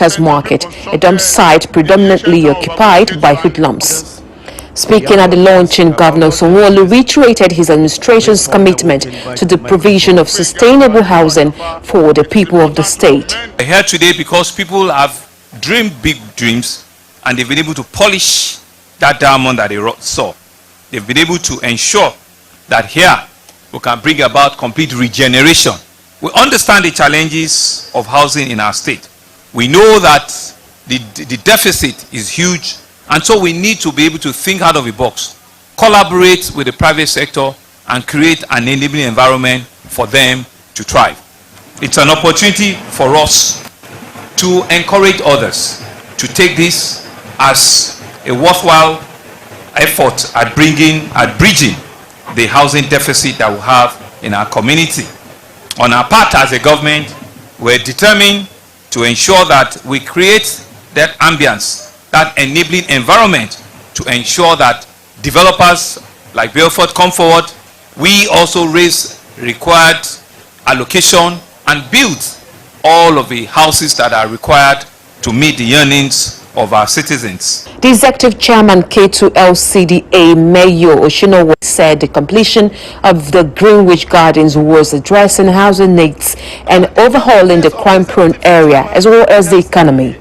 Contractors Market, a dump site predominantly occupied by hoodlums. Speaking at the launching, Governor Sanwo-Olu reiterated his administration's commitment to the provision of sustainable housing for the people of the state. We're here today because people have dreamed big dreams and they've been able to polish that diamond that they saw. They've been able to ensure that here we can bring about complete regeneration. We understand the challenges of housing in our state. We know that the deficit is huge, and so we need to be able to think out of the box, collaborate with the private sector, and create an enabling environment for them to thrive. It's an opportunity for us to encourage others to take this as a worthwhile effort at bridging the housing deficit that we have in our community. On our part as a government, we're determined to ensure that we create that ambience, that enabling environment to ensure that developers like Belfort come forward. We also raise required allocation and build all of the houses that are required to meet the yearnings of our citizens. The executive chairman K2 LCDA Mayor Oshinowo said the completion of the Greenwich Gardens was addressing housing needs and overhauling the crime-prone area as well as the economy.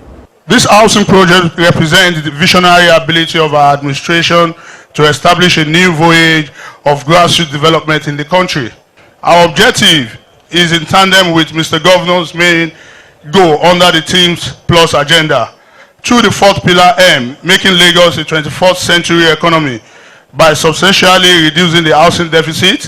This housing project represents the visionary ability of our administration to establish a new voyage of grassroots development in the country. Our objective is in tandem with Mr. Governor's main goal under the Teams Plus agenda, through the fourth pillar M, making Lagos a 21st century economy by substantially reducing the housing deficit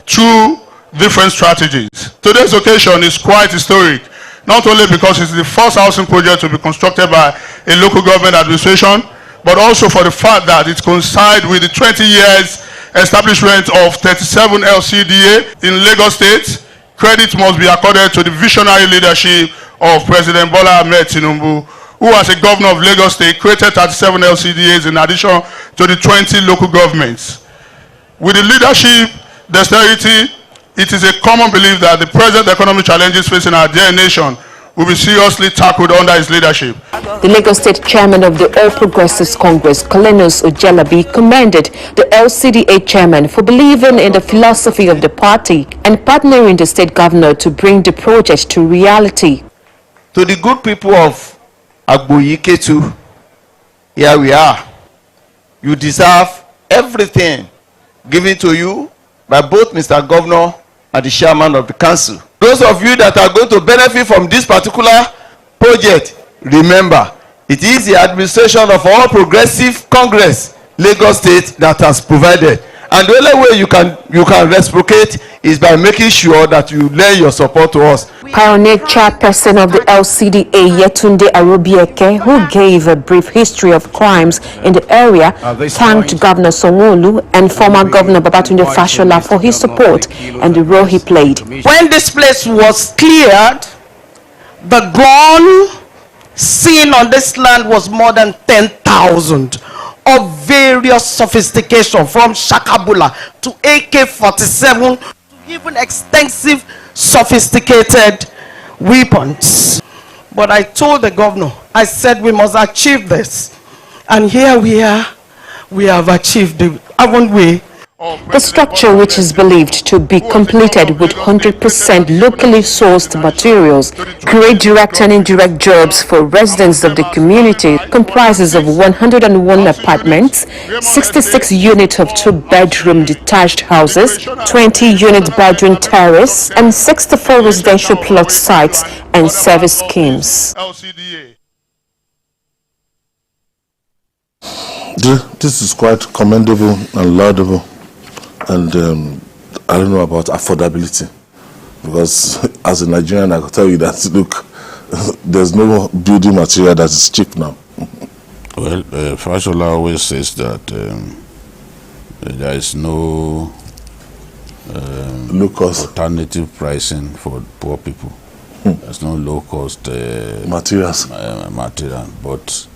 through different strategies. Today's occasion is quite historic, not only because it's the first housing project to be constructed by a local government administration, but also for the fact that it coincides with the 20 years establishment of 37 LCDA in Lagos State. Credit must be accorded to the visionary leadership of President Bola Ahmed Tinubu, who as a governor of Lagos State created 37 LCDAs in addition to the 20 local governments. With the leadership dexterity, it is a common belief that the present economic challenges facing our dear nation will be seriously tackled under his leadership. The Lagos State chairman of the All Progressives Congress, Kolenos Ojelabi, commended the LCDA chairman for believing in the philosophy of the party and partnering the state governor to bring the project to reality. To the good people of Ekiti, here we are. You deserve everything given to you by both Mr. Governor and the chairman of the council. Those of you that are going to benefit from this particular project, remember, it is the administration of All Progressive Congress, Lagos State, that has provided. And the only way you can reciprocate is by making sure that you lend your support to us. Pioneer chairperson of the LCDA, Yetunde Arobieke, who gave a brief history of crimes in the area, thanked Governor Sanwo-Olu and former Governor Babatunde Fashola for his support and the role he played. When this place was cleared, the gun seen on this land was more than 10,000 of various sophistication, from Shakabula to AK-47 to even extensive sophisticated weapons. But I told the governor, I said we must achieve this, and here we are. We have achieved it, haven't we? The structure, which is believed to be completed with 100% locally sourced materials, create direct and indirect jobs for residents of the community, comprises of 101 apartments, 66 units of 2-bedroom detached houses, 20-unit bedroom terrace, and 64 residential plot sites and service schemes. This is quite commendable and laudable. And I don't know about affordability, because as a Nigerian, I can tell you that, look, there's no building material that is cheap now. Well, Fashola always says that there is no low-cost alternative pricing for poor people. There's no low-cost materials. Material, but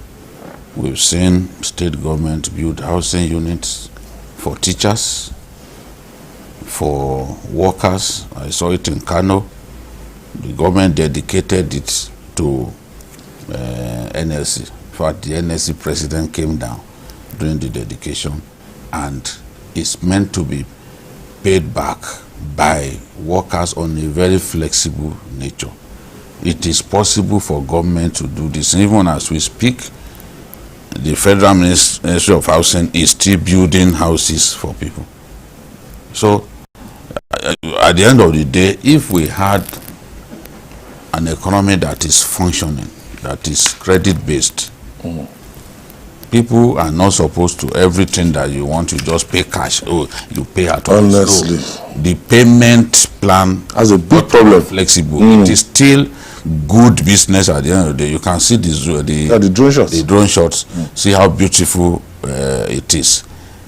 we've seen state government build housing units for teachers, for workers. I saw it in Kano. The government dedicated it to NLC. In fact, the NLC president came down during the dedication, and it's meant to be paid back by workers on a very flexible nature. It is possible for government to do this. Even as we speak, the Federal Ministry of Housing is still building houses for people. So, at the end of the day, if we had an economy that is functioning, that is credit-based, people are not supposed to, everything that you want, you just pay cash. Oh, you pay at all. Honestly. So the payment plan has a big problem. Flexible. It is still good business at the end of the day. You can see the drone shots. The drone shots. See how beautiful it is.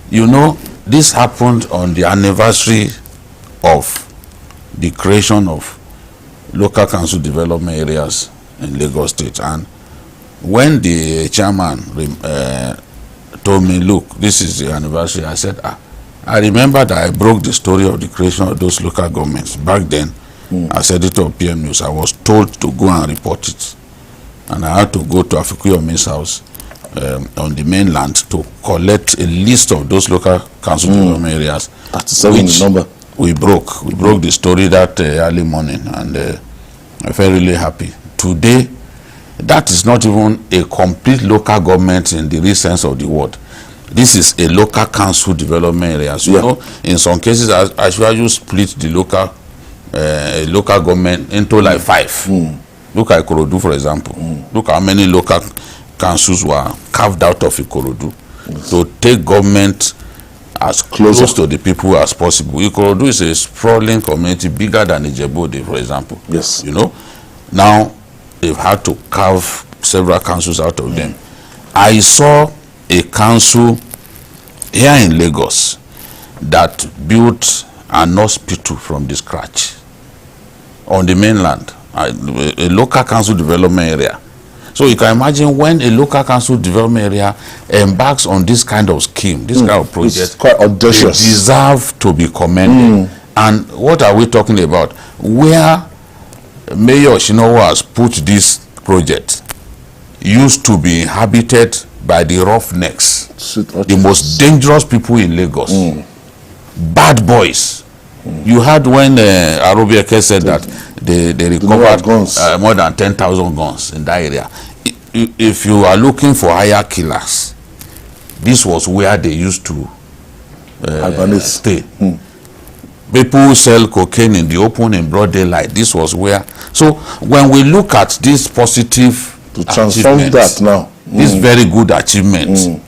You know, this happened on the anniversary of the creation of local council development areas in Lagos State, and when the chairman told me, look, this is the anniversary, I said, I remember that I broke the story of the creation of those local governments. Back then, as editor of PM News, I was told to go and report it. And I had to go to Afikuyomi's house on the mainland to collect a list of those local council development areas. That's the number. We broke the story that early morning, and I felt really happy. Today, that is not even a complete local government in the real sense of the word. This is a local council development area. So, you know, in some cases, I should split the local government into like 5. Look at Ikorodu, for example. Look how many local councils were carved out of Ikorodu. So take government as close to the people as possible. Ikorodu is a sprawling community bigger than Ijebu, for example. Yes. You know, now they've had to carve several councils out of them. I saw a council here in Lagos that built an hospital from the scratch on the mainland, a local council development area. So you can imagine when a local council development area embarks on this kind of scheme, this kind of project, it's quite audacious. They deserve to be commended. And what are we talking about? Where Mayor Shinowo has put this project used to be inhabited by the roughnecks, the most dangerous people in Lagos, bad boys. You heard when Arobieke said that they recovered more than 10,000 guns in that area. If you are looking for higher killers, this was where they used to stay. People who sell cocaine in the open in broad daylight. This was where. So when we look at this positive to transform that now, this very good achievement,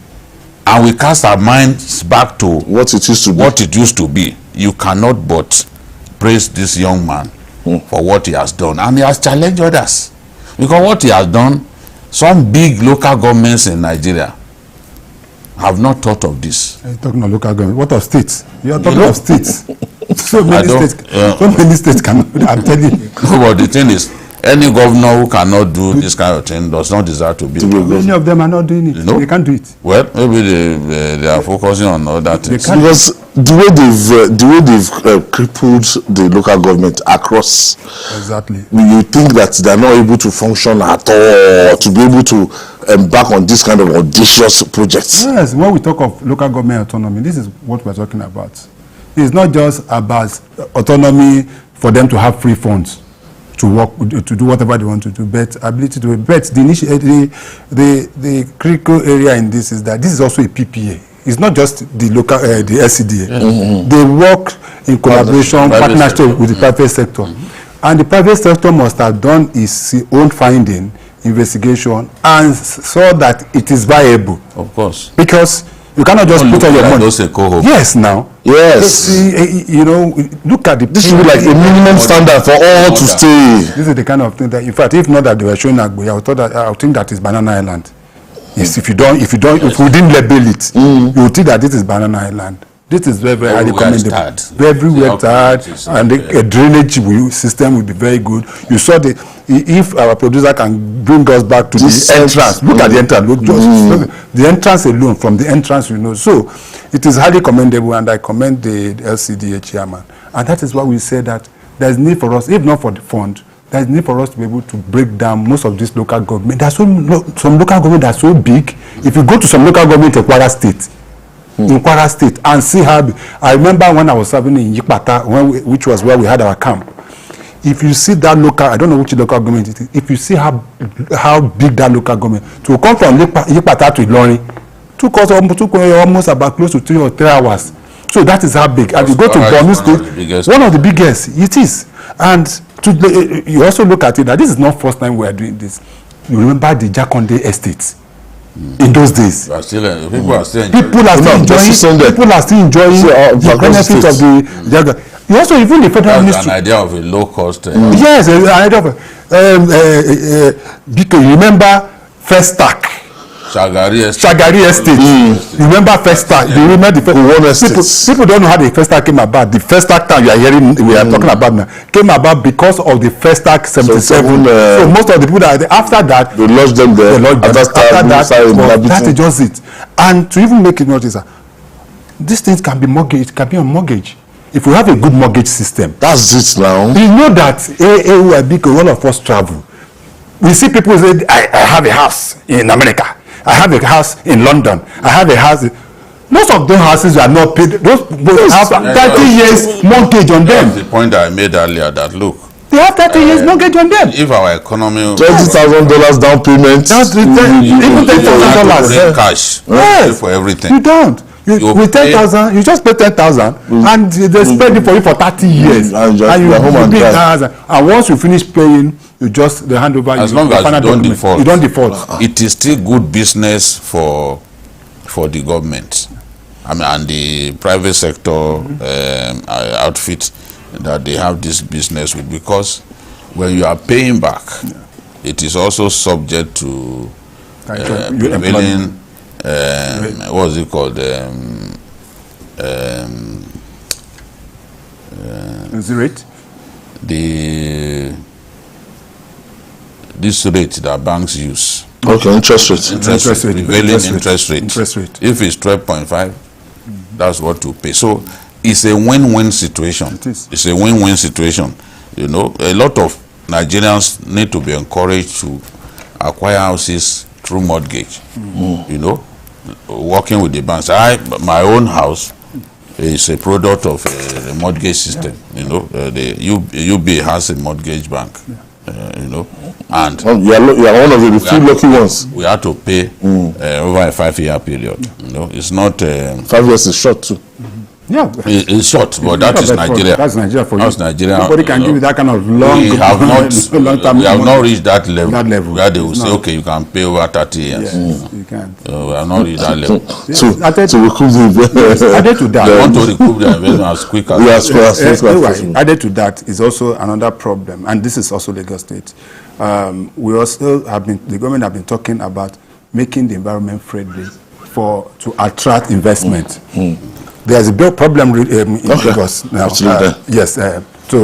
and we cast our minds back to what it used to be, you cannot but praise this young man for what he has done, and he has challenged others, because what he has done, some big local governments in Nigeria have not thought of this. You're talking of local government. What of states? You are talking of states. So many states cannot. I'm telling you. No, but the thing is, any governor who cannot do this kind of thing does not deserve to be. Many of them are not doing it. You know? They can't do it. Well, maybe they are focusing on other things. Because the way they've crippled the local government across. Exactly. You think that they're not able to function at all to be able to embark on this kind of audacious projects. Yes. When we talk of local government autonomy, this is what we're talking about. It's not just about autonomy for them to have free funds to work, to do whatever they want to do, but ability to. But the critical area in this is that this is also a PPA. It's not just the local, the SCDA. They work in collaboration, partnership with the private sector, and the private sector must have done its own finding, investigation, and saw that it is viable. Of course, because you cannot just put on your money. Yes, now. Yes. You know, look at the. This should be like a minimum standard for all to stay. This is the kind of thing that, in fact, if not that they were showing Agboya, I would think that is Banana Island. Yes, if we didn't label it, you would think that this is Banana Island. This is very, very highly commendable. Very well tired, and a drainage system will be very good. You saw if our producer can bring us back to the entrance. Look at the entrance. Look, just the entrance alone. From the entrance, you know. So it is highly commendable, and I commend the LCDA chairman. And that is why we say that there is need for us, if not for the fund, there's need for us to be able to break down most of this local government. There's some local government that's so big. If you go to some local government in Kwara State, and see how I remember when I was serving in Yipata, which was where we had our camp. If you see that local, I don't know which local government it is. If you see how big that local government, to come from Yipata to Ilorin, took almost about close to 3 or 3 hours. So that is how big. And you go to Borno State, one of the biggest. It is. And you also look at it that this is not first time we are doing this. You remember the Jakonde estates in those days. People are still enjoying the benefits of the you also even the federal ministry. An idea of a low cost. Yes, an idea of because you remember First Stack. Shagari Estate. You remember First Stack? You remember the people don't know how the First Stack came about. The First Stack town we are talking about now came about because of the First Stack 77. So most of the people that after that they lodged them there. That is just it. And to even make it notice, these things can be mortgaged. It can be on mortgage. If we have a good mortgage system, that's it now. You know that all of us travel. We see people say, I have a house in America. I have a house in London. I have a house. Most of those houses are not paid. Those have 30 years mortgage on them. That's the point I made earlier. That look, they have 30 years mortgage on them. If our economy $20,000 down payment, even $10,000 cash, yes, for everything. You don't. With 10,000, you just pay 10,000, and they spend it for you for 30 years, and you pay 10,000. And once you finish paying, you just hand over. As long as you don't default, it is still good business for the government. I mean, and the private sector outfit that they have this business with, because when you are paying back, it is also subject to prevailing. What's it called? The rate? This rate that banks use. Okay, interest rate. Prevailing interest rate. If it's 12.5, that's what to pay. So it's a win-win situation. It's a win-win situation. You know, a lot of Nigerians need to be encouraged to acquire houses through mortgage. You know, working with the banks. My own house is a product of a mortgage system. You know, the UBA has a mortgage bank. You know, and you are one of the few lucky ones. We have to pay over a 5-year period. You know, it's not 5 years is short too. Yeah, it's short, but that is Nigeria. That's Nigeria for you. That's Nigeria. Nobody can give you that kind of long. We have not reached that level. Where they will say, okay, you can pay over 30 years. Yes, you can. We have not reached that level. To recoup the investment. Added to that, they want to recoup the investment as quick as possible. Added to that is also another problem, and this is also Lagos State. We also have been, the government have been talking about making the environment friendly to attract investment. There's a big problem in Lagos now. Yes, so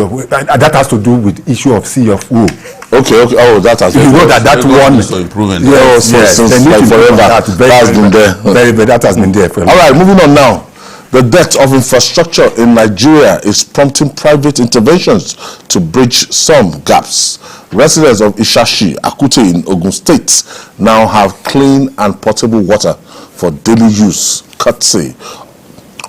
that has to do with issue of sea of O. Okay. Oh, that has been. You know that one is improving. Yes, like forever. That's been there. Very, that has been there for. All right, moving on now. The debt of infrastructure in Nigeria is prompting private interventions to bridge some gaps. Residents of Ishashi, Akute in Ogun State now have clean and potable water for daily use, courtesy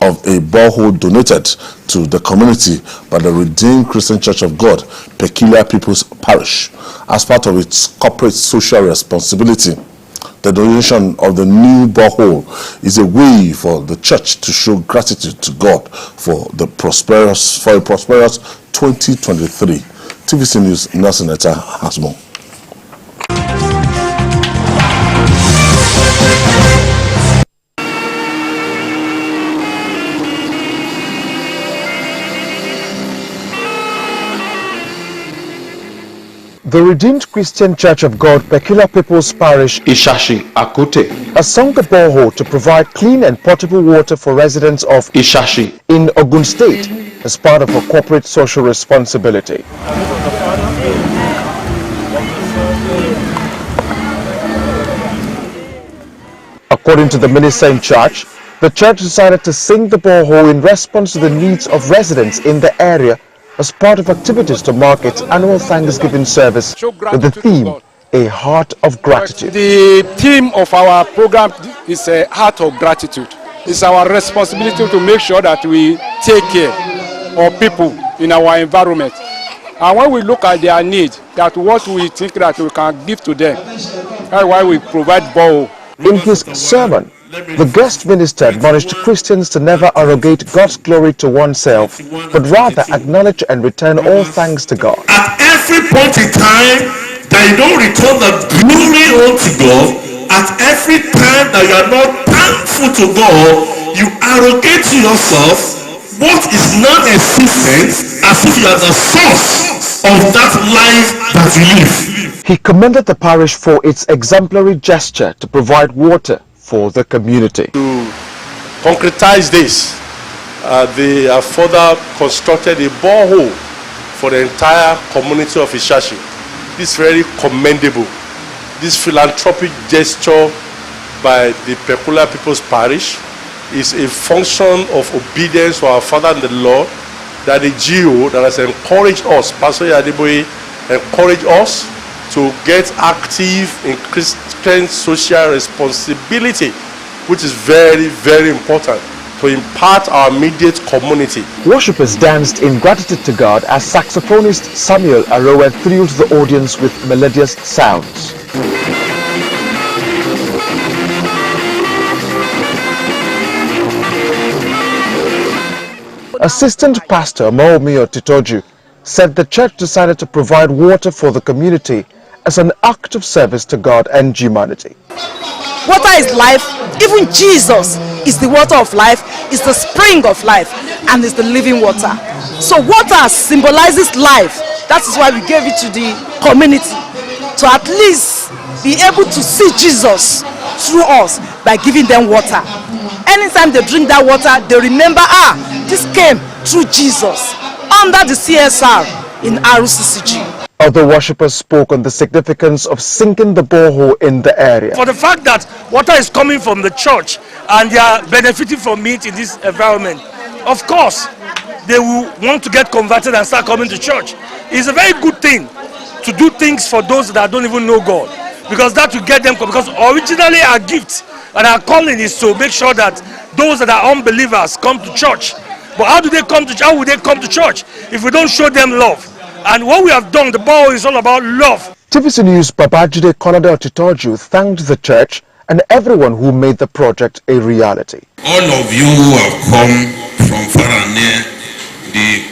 of a borehole donated to the community by the Redeemed Christian Church of God, Peculiar People's Parish, as part of its corporate social responsibility. The donation of the new borehole is a way for the church to show gratitude to God for a prosperous 2023. TVC News, Nelson Etta has more. The Redeemed Christian Church of God, Peculiar People's Parish, Ishashi, Akute, has sunk a borehole to provide clean and potable water for residents of Ishashi in Ogun State as part of a corporate social responsibility. According to the minister in charge, the church decided to sink the borehole in response to the needs of residents in the area as part of activities to mark its annual Thanksgiving service with the theme, A Heart of Gratitude. The theme of our program is a heart of gratitude. It's our responsibility to make sure that we take care of people in our environment. And when we look at their needs, that what we think that we can give to them, that's why we provide borrow. In his sermon, the guest minister admonished Christians to never arrogate God's glory to oneself, but rather acknowledge and return all thanks to God. At every point in time that you don't return the glory unto God, at every time that you are not thankful to God, you arrogate to yourself what is non-existent, as if you are the source of that life that you live. He commended the parish for its exemplary gesture to provide water for the community. To concretize this, they have further constructed a borehole for the entire community of Ishashi. This is very commendable. This philanthropic gesture by the Peculiar People's Parish is a function of obedience to our Father and the Lord, that the GO that has encouraged us, Pastor Yadeboye encouraged us to get active in Christian social responsibility, which is very, very important to impart our immediate community. Worshippers danced in gratitude to God as saxophonist Samuel Arowe thrilled the audience with melodious sounds. Assistant Pastor Maomio Titoju said the church decided to provide water for the community as an act of service to God and humanity. Water is life. Even Jesus is the water of life, is the spring of life, and is the living water. So water symbolizes life. That is why we gave it to the community, to at least be able to see Jesus through us by giving them water. Anytime they drink that water, they remember, this came through Jesus under the CSR in RCCG. Other worshippers spoke on the significance of sinking the borehole in the area. For the fact that water is coming from the church and they are benefiting from it in this environment, of course, they will want to get converted and start coming to church. It's a very good thing to do things for those that don't even know God, because that will get them, because originally our gift and our calling is to make sure that those that are unbelievers come to church. But how would they come to church if we don't show them love? And what we have done, the ball is all about love. TVC News Babajide Konade Otitoju thanked the church and everyone who made the project a reality. All of you who have come from far and near, the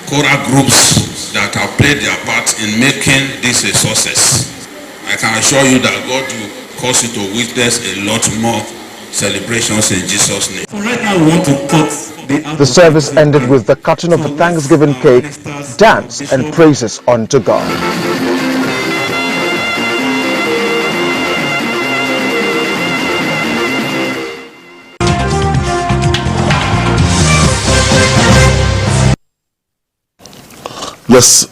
choral groups that have played their part in making this a success, I can assure you that God will cause you to witness a lot more celebrations in Jesus' name. Right now we want to talk. The service ended with the cutting of a Thanksgiving cake, dance and praises unto God. Yes,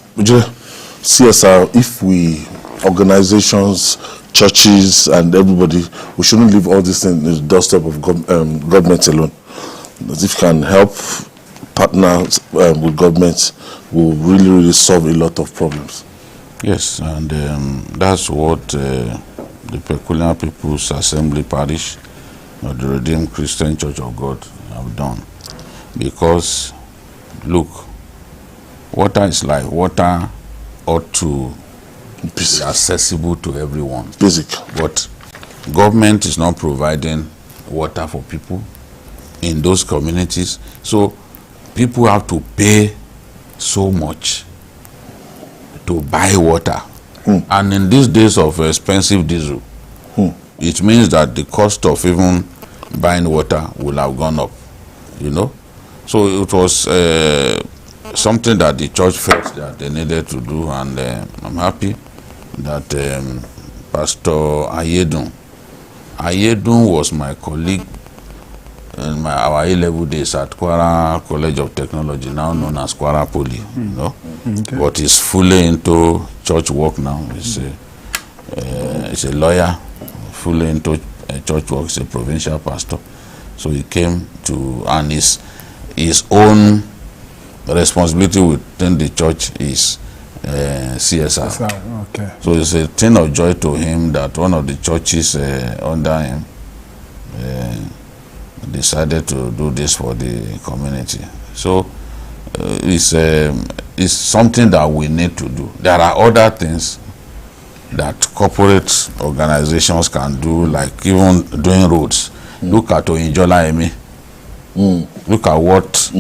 CSR, if we, organizations, churches and everybody, we shouldn't leave all this in the doorstep of government alone. If you can help partner with government, will really solve a lot of problems. Yes, and that's what the Peculiar People's Assembly Parish of the Redeemed Christian Church of God have done. Because, look, water is life. Water ought to be accessible to everyone. Basic. But government is not providing water for people in those communities. So people have to pay so much to buy water. And in these days of expensive diesel, it means that the cost of even buying water will have gone up, you know. So it was something that the church felt that they needed to do, and I'm happy that Pastor Ayedun was my colleague in our A-level days at Kwara College of Technology, now known as Kwara Poly, you know. Okay. But he's fully into church work now. He's a lawyer, fully into church work. He's a provincial pastor. So he came to, and his own responsibility within the church is CSR. Okay. So it's a thing of joy to him that one of the churches under him decided to do this for the community. So it's something that we need to do. There are other things that corporate organizations can do, like even doing roads. Look at Oyinjola Emi. Look at what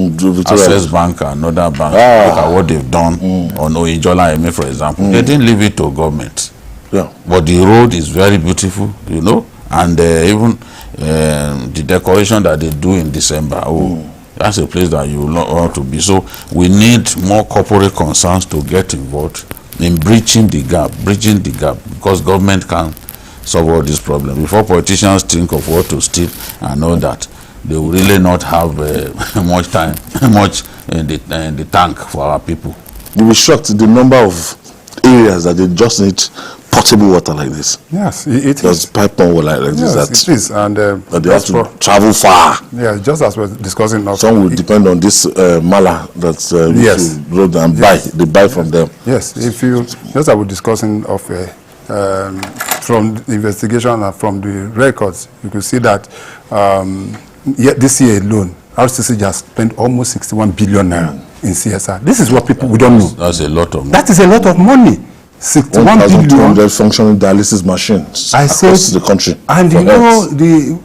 Access Bank and other banks, look at what they've done on Oyinjola Emi, for example. They didn't leave it to government. Yeah. But the road is very beautiful, you know, and even the decoration that they do in December, that's a place that you will not want to be. So we need more corporate concerns to get involved in bridging the gap, because government can solve all these problems. Before politicians think of what to steal and all that, they will really not have much time, much in the tank for our people. You will be shocked the number of areas that they just need potable water like this. Yes, it is. Pipe on water like this. Yes, it is. And that they have to travel far. Yeah, just as we're discussing. Some will depend on this mala that yes. road and buy. They buy from them. Yes, if you just as we're discussing of from the investigation and from the records, you can see that this year alone, RCC just spent almost 61 billion naira in CSR. This is what people we don't know. That's a lot of money. That is a lot of money. 61 billion. 1,200 functioning dialysis machines across the country. And you know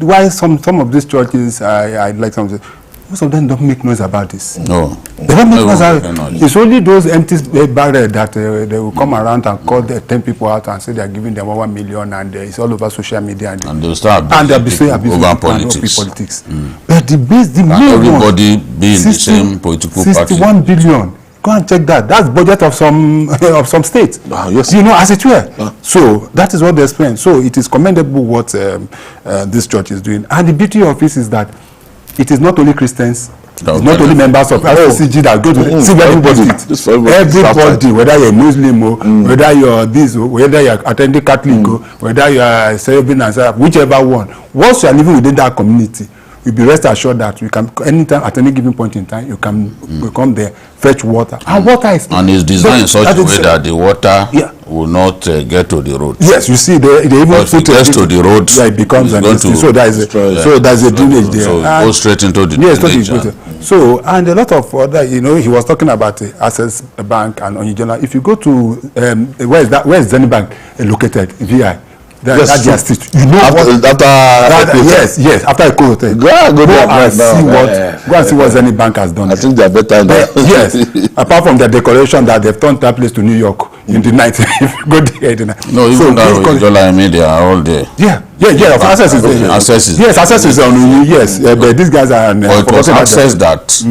why some of these churches, I like some. Most of them don't make noise about this. No. They don't make noise about it. It's only those empty barrels that they will come around and call the 10 people out and say they are giving them 1 million, and it's all over social media. And they'll start abusing over politics. But the main everybody being the same political party. 61 billion. Go and check that. That's budget of some states. Yes. You know, as it were. So that is what they spend. So it is commendable what this church is doing. And the beauty of this is that it is not only Christians, it's not only members of RCCG that go to see everybody, whether you're a Muslim or whether you're this or whether you're attending Catholic or whether you're serving and whichever one. Once you are living within that community, you'll be rest assured that you can anytime at any given point in time you can come there, fetch water. And water is it's designed in such a way that the water will not get to the road. Yes, you see they even put it gets to the road. Yeah, it becomes an issue. So there's a drainage there. So it goes straight into the drainage. So and a lot of other, you know, he was talking about Access Bank and Onijana. If you go to where is Zenny Bank located? VI. That's just it. You know yes. After a cool hotel, go and see what Zenny Bank has done. I think they are better now. Yes, apart from the decoration that they've turned that place to New York in the night. If you go there, no, even that media are all there. Yeah. Access is there. Access is on. Yes, but these guys are. But it was Access that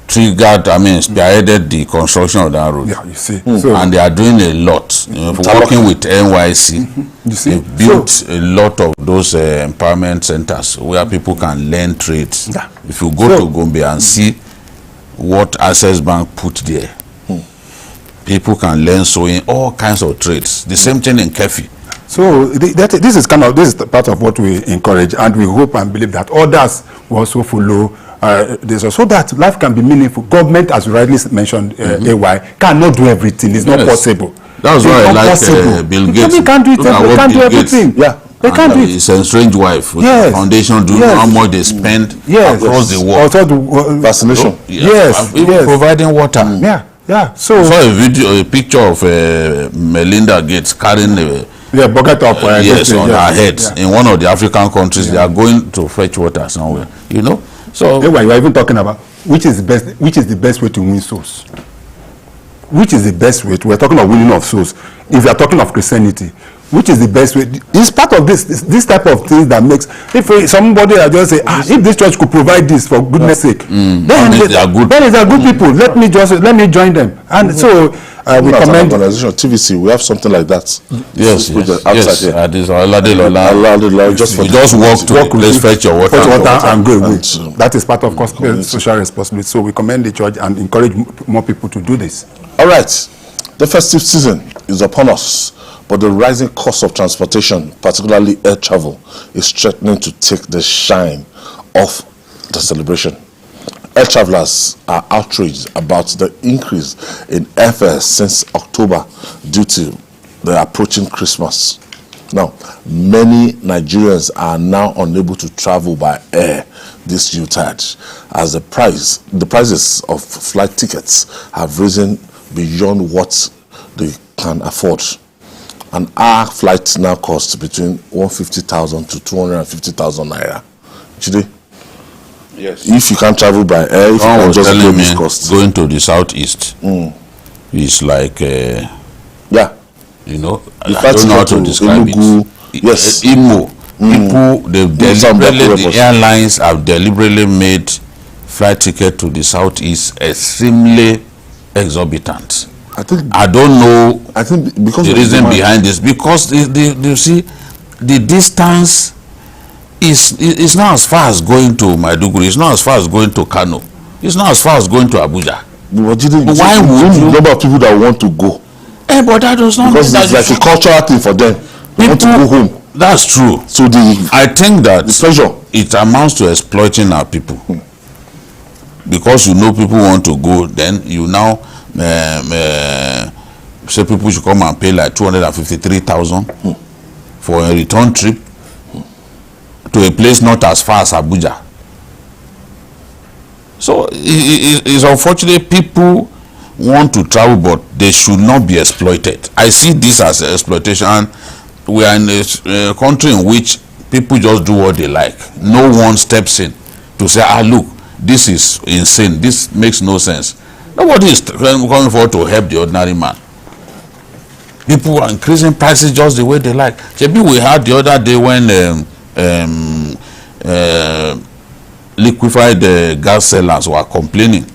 triggered, spearheaded the construction of that road. Yeah, you see. And they are doing a lot. Working with NYC, you see. They built a lot of those empowerment centers where people can learn trades. Yeah. If you go to Gombe and see what Access Bank put there, people can learn sewing, all kinds of trades. The same thing in Kefi. So this is part of what we encourage, and we hope and believe that others will also follow this, so that life can be meaningful. Government, as you rightly mentioned, AY, cannot do everything. It's not possible. That's why I like Bill Gates. They can't do it. They can't do everything. Yeah. They can't do it. His estranged wife with the foundation doing how much they spend across the world. Also the vaccination. Even providing water. Yeah. So I saw a picture of Melinda Gates carrying a bucket of on her head in one of the African countries. They are going to fetch water somewhere. You know. So you are even talking about which is the best way to win souls. Which is the best way? We're talking about winning of souls. If you are talking of Christianity, which is the best way? It's part of this type of things that makes. If somebody just say, if this church could provide this for goodness sake, then they are good people. Let me join them. And so we commend organization TVC. We have something like that. Yes. Just walk to the place, fetch your water and go away. That is part of social responsibility. So we commend the church and encourage more people to do this. All right, the festive season is upon us, but the rising cost of transportation, particularly air travel, is threatening to take the shine off the celebration. air travelers are outraged about the increase in airfares since October due to the approaching Christmas. Now, many Nigerians are now unable to travel by air this Yuletide, as the prices of flight tickets have risen beyond what they can afford. An hour flight now costs between 150,000 to 250,000 naira. Chide? Yes. If you can't travel by air, if you can just pay this cost. Going to the southeast is like, yeah, you know, I don't know how to describe Enugu, it. Yes. Imo. People, the airlines have deliberately made flight ticket to the southeast extremely exorbitant. I don't know. I think because the reason behind this, because you see, the distance is not as far as going to Maiduguri. It's not as far as going to Kano. It's not as far as going to Abuja. Why would you? Number of people that want to go. But that does not. Because it's like a cultural thing for them. They want to go home. That's true. So I think that the pressure, it amounts to exploiting our people. Because you know people want to go, then you now say people should come and pay like 253,000 for a return trip to a place not as far as Abuja. So it's unfortunate people want to travel, but they should not be exploited. I see this as exploitation, and we are in a country in which people just do what they like. No one steps in to say, look, this is insane, this makes no sense. Nobody is coming forward to help the ordinary man. People are increasing prices just the way they like. Maybe we had the other day when liquefied gas sellers were complaining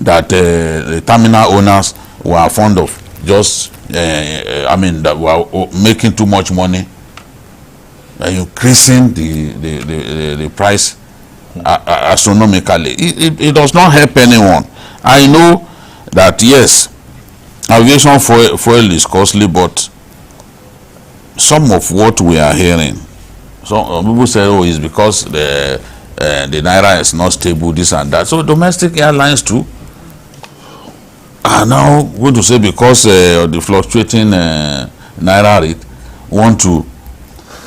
that the terminal owners were fond of just that were making too much money, increasing the price astronomically. It does not help anyone. I know that yes, aviation fuel is costly, but some of what we are hearing, some people say, oh, it's because the naira is not stable, this and that. So domestic airlines too are now going to say, because of the fluctuating naira rate, want to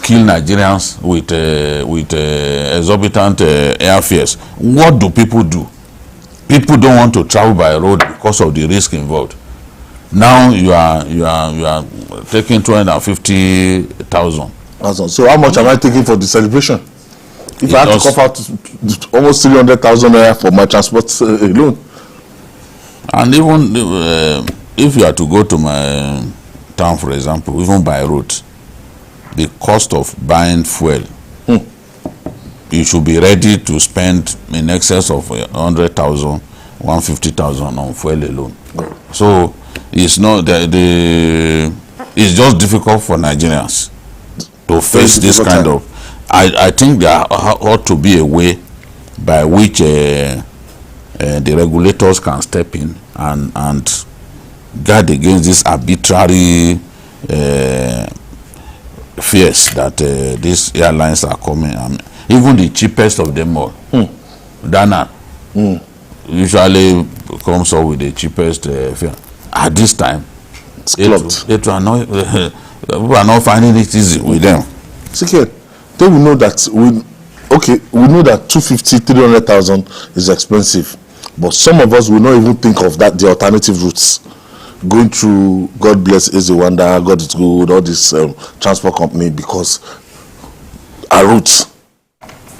kill Nigerians with exorbitant airfares. What do people do? People don't want to travel by road because of the risk involved. Now you are taking 250,000. So how much am I taking for the celebration? If I have to cough out almost 300,000 naira for my transport alone. And even if you are to go to my town, for example, even by road, the cost of buying fuel, you should be ready to spend in excess of 100,000, 150,000 on fuel alone. So it's not it's just difficult for Nigerians to face this kind of. I think there ought to be a way by which the regulators can step in and guard against this arbitrary fears that these airlines are coming. Even the cheapest of them all, Dana, usually comes up with the cheapest fare. At this time, people are not finding it easy with them. Second, they will know that we know that 250, 300,000 is expensive, but some of us will not even think of that, the alternative routes. Going through, God bless Ezewanda, God is good, all this transport company, because our routes,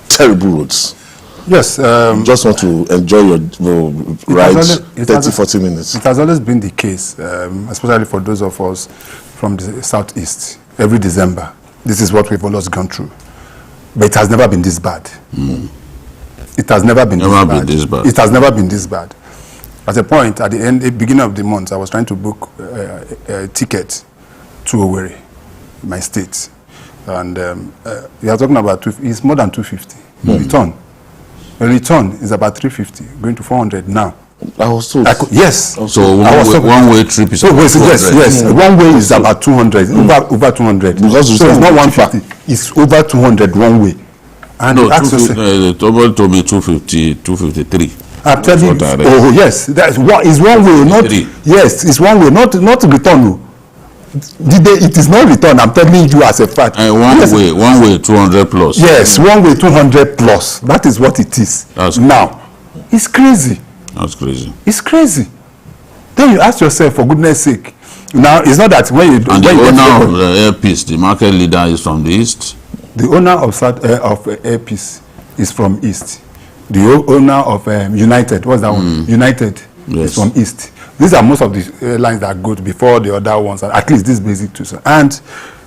terrible roads. Yes. Just want to enjoy your ride, 40 minutes. It has always been the case, especially for those of us from the southeast. Every December, this is what we've always gone through. But it has never been this bad. It has never been this bad. It has never been this bad. At a point, at the beginning of the month, I was trying to book a ticket to Owerri, my state. And we are talking about, it's more than 250. Return. The return is about 350, going to 400 now. Yes. So one-way trip is about 200. Yes. One way is about 200, over 200. Because so it's not 150. It's over 200 one way. And no, you ask yourself, Tomo told me 250, 253. I'm telling you, oh yes, that's one is one way, not yes, it's one way, not return. No. It is not return. I'm telling you as a fact. One way 200 plus. Yes, one way 200 plus. That is what it is. Now, it's crazy. That's crazy. It's crazy. Then you ask yourself, for goodness sake. Now, it's not that when you and the owner of the Airpeace, the market leader, is from the east. The owner of Airpeace is from east. The owner of United, what's that one? United is from east. These are most of the lines that go before the other ones. At least this basic too. And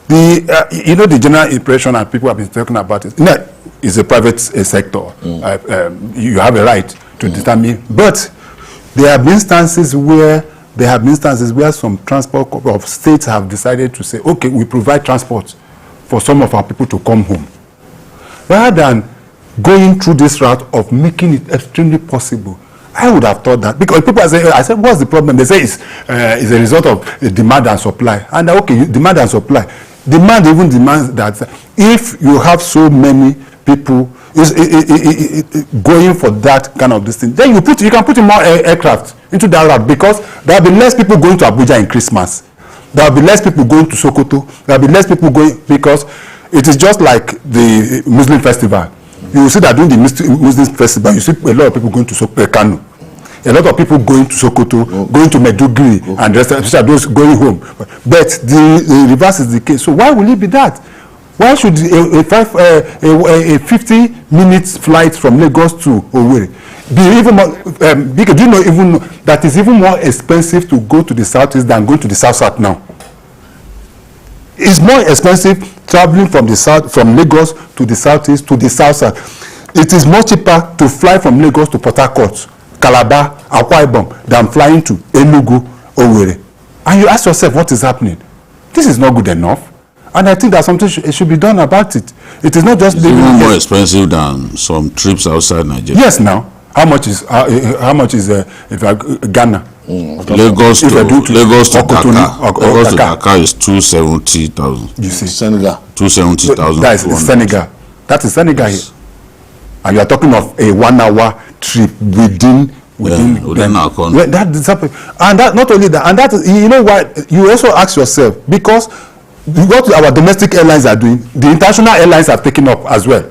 the you know, the general impression, and people have been talking about it. No, it's a private sector. You have a right to determine, but there have been instances where some transport of states have decided to say, okay, we provide transport for some of our people to come home, rather than going through this route of making it extremely possible. I would have thought that, because people say, I said, what's the problem? They say it's a result of demand and supply. And okay, demand and supply. Demand even demands that if you have so many people going for that kind of this thing, then you can put in more aircraft into that route, because there will be less people going to Abuja in Christmas. There will be less people going to Sokoto. There will be less people going, because it is just like the Muslim festival. You will see that during the Muslim festival, you see a lot of people going to Kano. A lot of people going to Sokoto, going to Meduguri, and especially those going home. But the reverse is the case. So why will it be that? Why should a 50 minutes flight from Lagos to Owerri be even more, because do you know even that is even more expensive to go to the southeast than going to the south now? It's more expensive traveling from the south, from Lagos to the southeast to the south. It is more cheaper to fly from Lagos to Port Harcourt, Calabar, Akwa Ibom than flying to Enugu, Owerri. And you ask yourself, what is happening? This is not good enough. And I think that something should be done about it. It is not just it's even more expensive than some trips outside Nigeria. Yes, now. How much is Ghana? Lagos to Dakar is 270,000. You see, Senegal 270,000. That is Senegal. That is Senegal here. And you are talking of a 1 hour trip within our country. And that, not only that, and that, you know why, you also ask yourself, because what our domestic airlines are doing, the international airlines are taking up as well.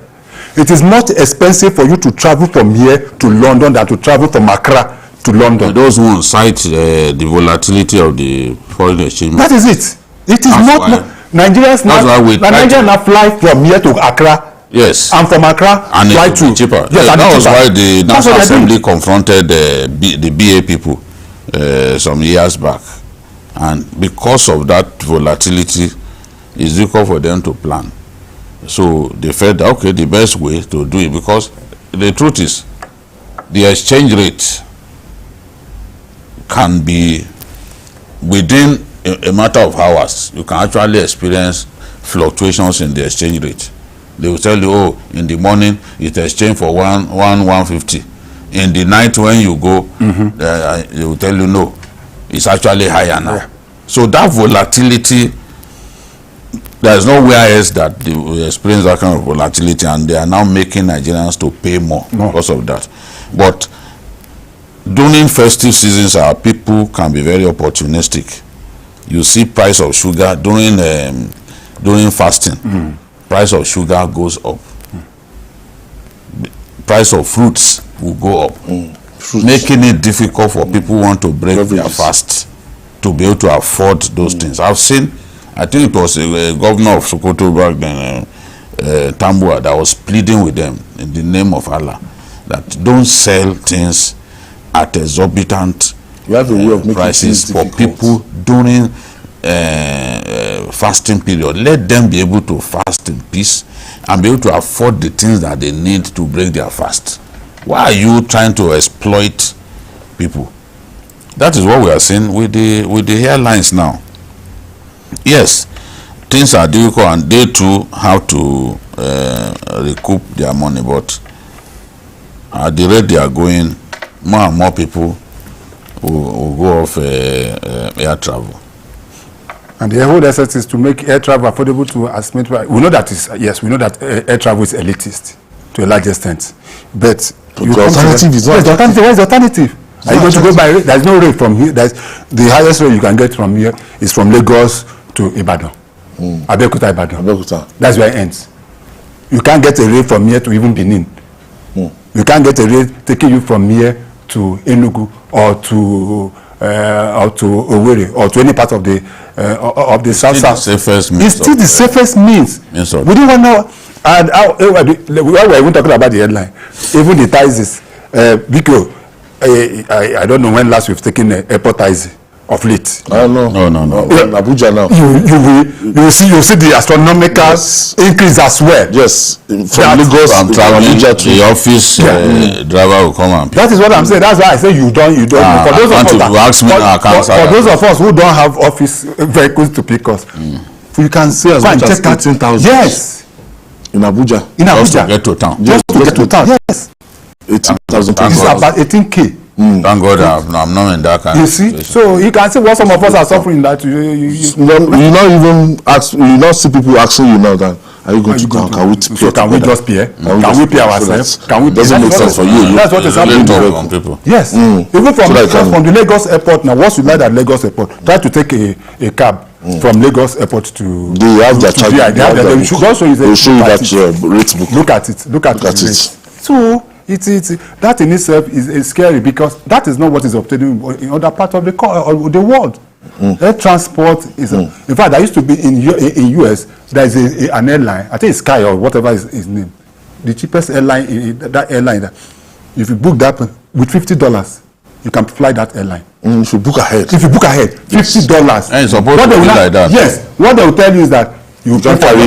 It is not expensive for you to travel from here to London than to travel from Accra to London. Those who cite the volatility of the foreign exchange. That is it. It is not Nigerians now fly from here to Accra. Yes. And from Accra and fly to cheaper. Yes, that was why the National Assembly confronted the BA people some years back, and because of that volatility, it's difficult for them to plan. So they felt that, okay, the best way to do it, because the truth is the exchange rate can be within a matter of hours. You can actually experience fluctuations in the exchange rate. They will tell you, oh, in the morning it exchange for 150. In the night when you go, they will tell you, no, it's actually higher now. Yeah. So that volatility, there is nowhere else that they will experience that kind of volatility, and they are now making Nigerians to pay more because of that. But during festive seasons, our people can be very opportunistic. You see price of sugar during fasting. Price of sugar goes up. Price of fruits will go up, making it difficult for people who want to break their fast to be able to afford those things. I've seen, I think it was a governor of Sokoto back then, Tambua, that was pleading with them in the name of Allah that don't sell things at exorbitant prices for people during fasting period. Let them be able to fast in peace and be able to afford the things that they need to break their fast. Why are you trying to exploit people? That is what we are seeing with the airlines now. Yes, things are difficult and they too have to recoup their money, but at the rate they are going, more and more people will go off air travel. And the whole essence is to make air travel affordable to as many. We know that is, yes, we know that air travel is elitist. to a large extent. But the alternative is not. The alternative. Where is the alternative? Are you going to go by rate? There is no rate from here. The highest rate you can get from here is from Lagos to Ibadan. Abeokuta, Ibadan. That's where it ends. You can't get a rate from here to even Benin. You can't get a rate taking you from here to Enugu or to Owerri or to any part of the south. It's still the safest means. Yes, we don't want to. And we're even talking about the headline, even the ties. Because I don't know when last we've taken airport ties of late. No. Abuja now. You see the astronomical increase as well. Yes, from Lagos I'm traveling. The office driver will come and. That is what I'm saying. That's why I say you don't. For those of us who don't have office vehicles to pick us, you can see as much as 18,000. Yes. In Abuja. Just to get to town. Just to get to town. Yes. 18,000. It's about 18K. Thank God I'm not in that kind you of see, situation. so you can see what some of us are suffering. That you not see people asking you now that are you going to come? Can we pay? So can we just pay? Can we pay ourselves? Can we? Doesn't make sense for you. That's what is happening to people. Yes, even from the Lagos airport now. Once you land at Lagos airport, try to take a cab from Lagos airport to. They have their charge. They should also use they show you that rate book. Look at it. Look at it. So. That in itself is scary because that is not what is obtained in other parts of the world. Air transport is, in fact, I used to be in US. There is an airline, I think it's Sky or whatever is his name. The cheapest airline, that airline. If you book that with $50, you can fly that airline. If you book ahead, $50. And it's supposed to be like that. Yes, what they will tell you is that. You can't carry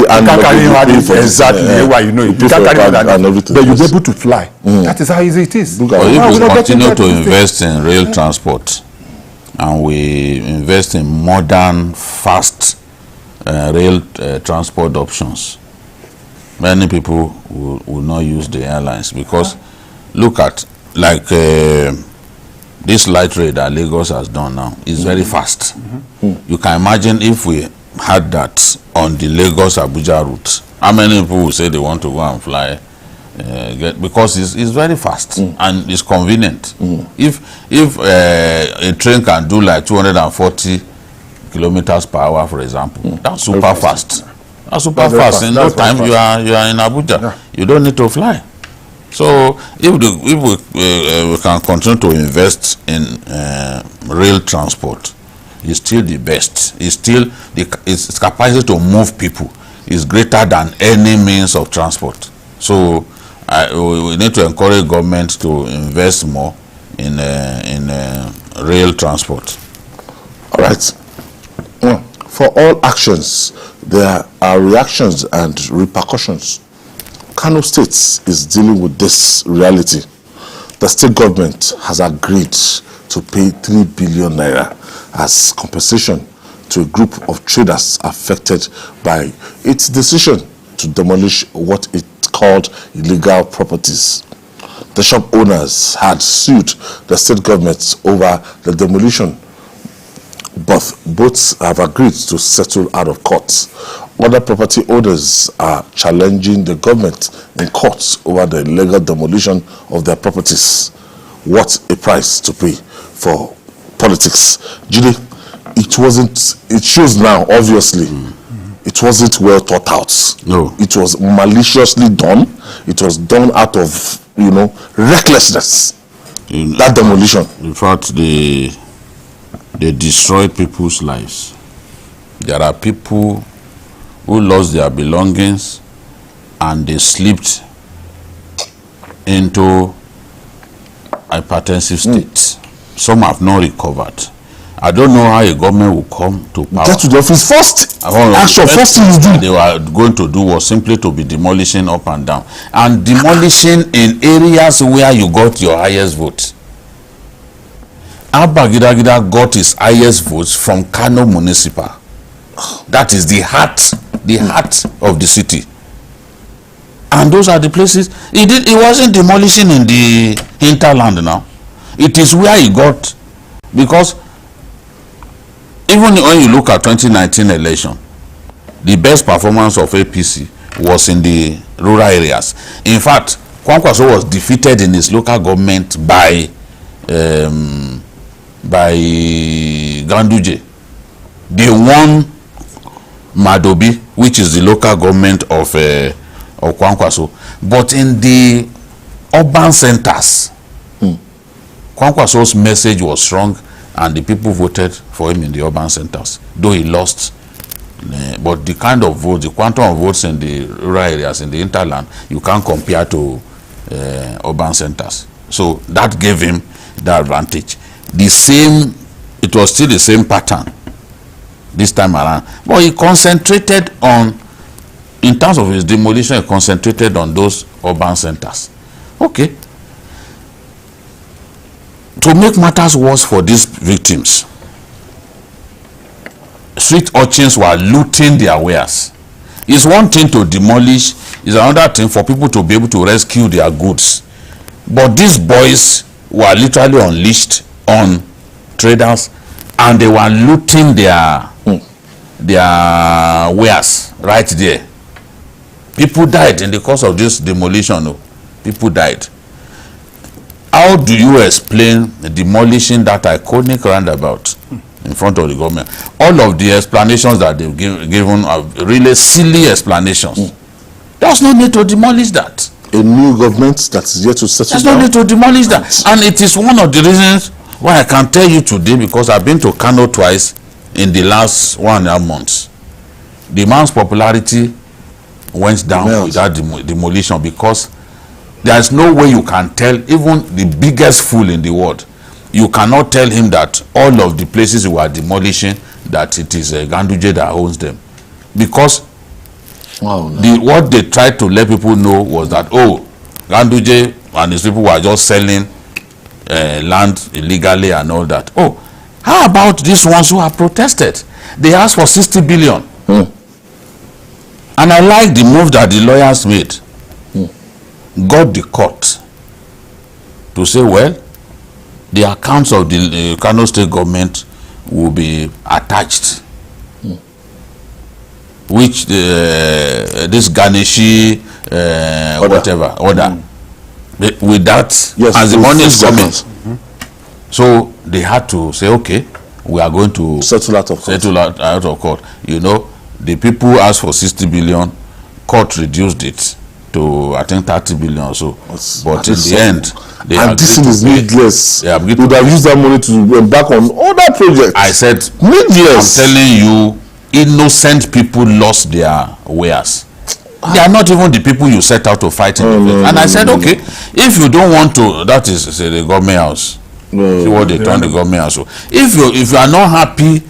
exactly why you know it. You can't carry that, but you'll be able to fly. That is how easy it is. But if we continue to invest in rail transport and we invest in modern, fast rail transport options, many people will not use the airlines because look at like this light rail that Lagos has done now is very fast. You can imagine if we had that on the Lagos Abuja route, how many people will say they want to go and fly because it's very fast and it's convenient. If a train can do like 240 kilometers per hour, for example, that's super fast. That's super fast. In no time you are in Abuja. You don't need to fly. So if we can continue to invest in rail transport, is still the best. It's still its capacity to move people is greater than any means of transport. So we need to encourage government to invest more in rail transport. All right. For all actions, there are reactions and repercussions. Kano State is dealing with this reality. The state government has agreed to pay 3 billion naira as compensation to a group of traders affected by its decision to demolish what it called illegal properties. The shop owners had sued the state government over the demolition, but both have agreed to settle out of court. Other property owners are challenging the government in court over the illegal demolition of their properties. What a price to pay for politics. Judy, it shows now, obviously, it wasn't well thought out. No. It was maliciously done. It was done out of, recklessness. That demolition. In fact, they destroyed people's lives. There are people who lost their belongings and they slipped into hypertensive state. Some have not recovered. I don't know how a government will come to power. Get to the office first. First thing they were going to do was simply to be demolishing up and down. And demolishing in areas where you got your highest vote. Abba Gida got his highest votes from Kano Municipal. That is the heart of the city. And those are the places. It wasn't demolishing in the hinterland now. It is where he got, because even when you look at 2019 election, the best performance of APC was in the rural areas. In fact, Kwankwaso was defeated in his local government by Ganduje. They won Madobi, which is the local government of Kwankwaso. But in the urban centers, Kwankwaso's message was strong, and the people voted for him in the urban centers, though he lost. But the kind of votes, the quantum of votes in the rural areas, in the hinterland, you can't compare to urban centers. So that gave him the advantage. The same, it was still the same pattern this time around. But he concentrated on, in terms of his demolition, he concentrated on those urban centers. Okay. To make matters worse for these victims, street urchins were looting their wares. It's one thing to demolish, it's another thing for people to be able to rescue their goods. But these boys were literally unleashed on traders, and they were looting their wares right there. People died in the course of this demolition. People died. How do you explain demolishing that iconic roundabout in front of the government? All of the explanations that they've given are really silly explanations. There's no need to demolish that. A new government that is yet to settle There's down. no need to demolish that. And it is one of the reasons why I can tell you today, because I've been to Kano twice in the last 1.5 months. The man's popularity went down with that demolition, because there is no way you can tell even the biggest fool in the world, you cannot tell him that all of the places you are demolishing, that it is Ganduje that owns them. Because what they tried to let people know was that, oh, Ganduje and his people were just selling land illegally and all that. Oh, how about these ones who have protested? They asked for 60 billion. And I like the move that the lawyers made. Got the court to say, well, the accounts of the Kano state government will be attached, which this Ganeshi whatever order. With that, yes, as the money is coming, so they had to say, okay, we are going to settle out of court. You know, the people asked for 60 billion, court reduced it to I think 30 billion or so. But in the end, they and this is needless. They would have used that money to embark on other projects. I said needless. I'm telling you, innocent people lost their wares. They are not even the people you set out to fight in. And I said, okay, if you don't want to, that is say the government house. See what they turn the government house. So if you are not happy,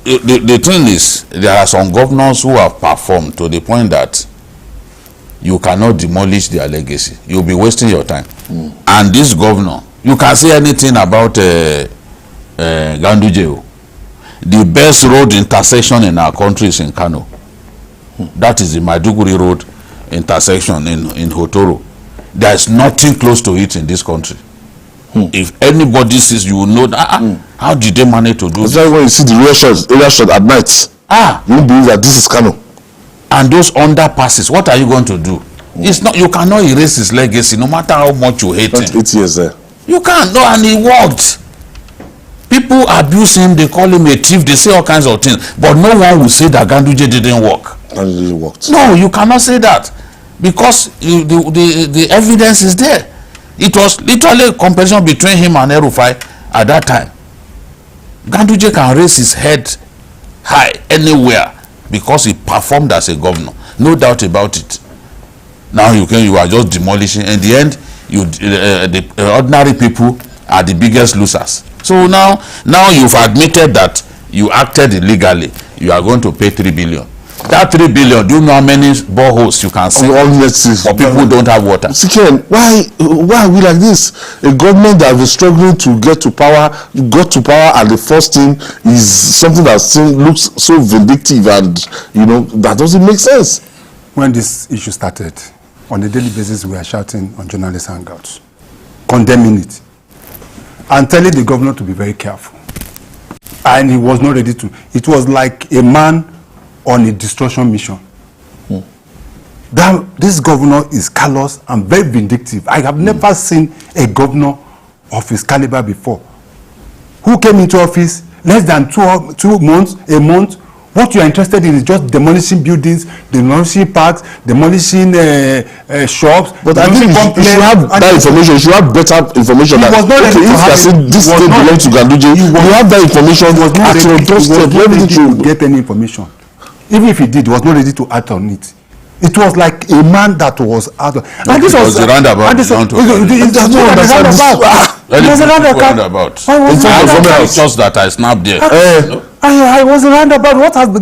the thing is, there are some governors who have performed to the point that you cannot demolish their legacy. You'll be wasting your time. And this governor, you can say anything about Ganduje. The best road intersection in our country is in Kano. That is the Maiduguri road intersection in Hotoro. There is nothing close to it in this country. If anybody sees, you will know that, how did they manage to do this? That's when you see the area shot at night. You won't believe that this is Kano. And those underpasses, what are you going to do? It's not, you cannot erase his legacy no matter how much you hate him. 8 years there. You can't. No, and he worked. People abuse him, they call him a thief, they say all kinds of things. But no one will say that Ganduje didn't work. Ganduje worked. No, you cannot say that. Because the evidence is there. It was literally a competition between him and El-Rufai at that time. Ganduje can raise his head high anywhere because he performed as a governor. No doubt about it. Now you are just demolishing. In the end, the ordinary people are the biggest losers. So now you've admitted that you acted illegally. You are going to pay 3 billion. That 3 billion, do you know how many boreholes you can see for people who don't have water? Why are we like this? A government that was struggling to get to power, got to power, and the first thing is something that looks so vindictive, and that doesn't make sense. When this issue started, on a daily basis, we are shouting on journalist hangouts, condemning it, and telling the governor to be very careful. And he was not ready to. It was like a man on a destruction mission. that this governor is callous and very vindictive. I have never seen a governor of his caliber before. Who came into office less than 2 months, a month. What you are interested in is just demolishing buildings, demolishing parks, demolishing shops. But I think you should have that information. You should have better information. He was not ready to have it. This thing belongs to Ganduje. You have that information. He was not at your doorstep. ready to get any information. Even if he did, he was not ready to act on it. It was like a man that was out of... No, and this was the roundabout. It was a roundabout. It's just that I snapped there. I was a roundabout. What has the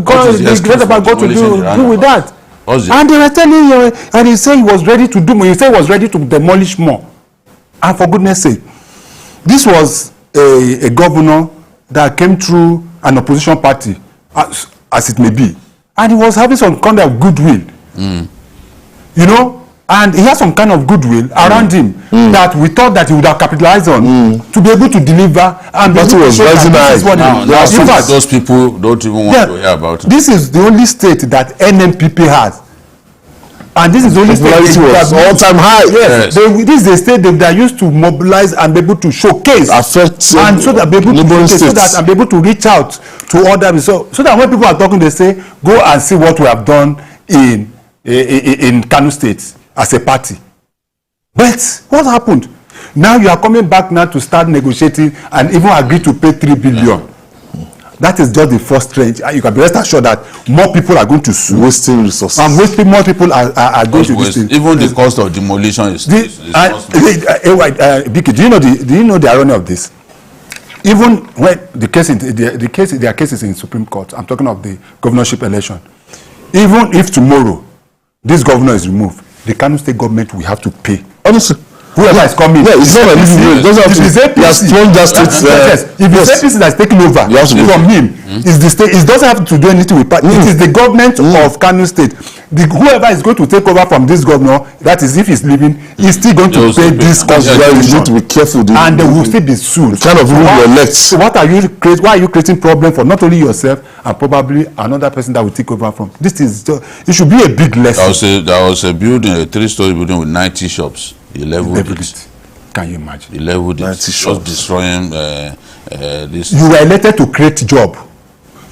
roundabout got to do with that? And they were telling you, and he said he was ready to do more. He said he was ready to demolish more. And for goodness sake, this was a governor that came through an opposition party, as it may be. And he was having some kind of goodwill. You know, and he has some kind of goodwill around him that we thought that he would have capitalized on to be able to deliver. And but he was rising high. Those people don't even want to hear about it. This is the only state that NMPP has. And this is the only state that all-time high. Yes. This is a state that used to mobilize and be able to showcase. And so that be able to showcase, so that and be able to reach out to others. So that when people are talking, they say, go and see what we have done in Kano State as a party. But what happened? Now you are coming back now to start negotiating and even agree to pay 3 billion. That is just the first range. You can be rest assured that more people are going to sue. Wasting resources. And more people are going to waste. Even the cost of demolition is Biki, do you know the irony of this? Even when there are cases in Supreme Court, I'm talking of the governorship election. Even if tomorrow this governor is removed, the Kano State government will have to pay. Honestly, whoever is coming. Yeah, it's not a living. It doesn't have to. He has thrown that state. Yes. If the APC that's taking over from him, is the state. It doesn't have to do anything with party. It is the government of Kano State. Whoever is going to take over from this governor, that is, if he's leaving, he's still going to pay this cost. You need to be careful. And they will still be sued. The kind of rule you elect. So what are you creating? Why are you creating problem for not only yourself and probably another person that will take over from? This is. It should be a big lesson. There was a building, a 3-story building with 90 shops. He leveled it. Can you imagine? He leveled it. Just destroying this. You were elected to create job.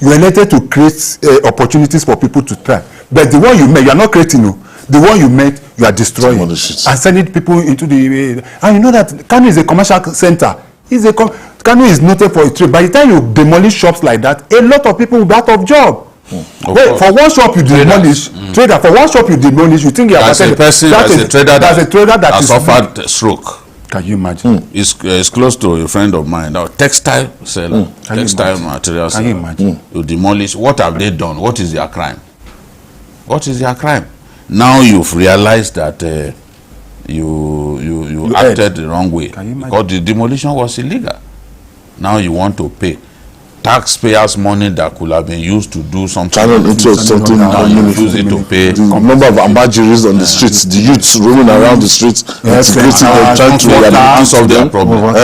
You were elected to create opportunities for people to try. But the one you made, you are not creating. No. The one you made, you are destroying and sending people into the. And you know that Kano is a commercial center. Kano is noted for its trade. By the time you demolish shops like that, a lot of people will be out of job. For one shop you demolish, trader. For one shop you demolish, you think you are a person, that's a trader that has suffered stroke. Can you imagine? It's close to a friend of mine, now textile seller, textile material seller. Can you imagine? You demolish. What have they done? What is their crime? What is their crime? Now you've realized that you acted the wrong way because the demolition was illegal. Now you want to pay taxpayers' money that could have been used to do something. Now you use it to pay. The number of ambajiris on the streets, the youths roaming around the streets, trying to solve their problem.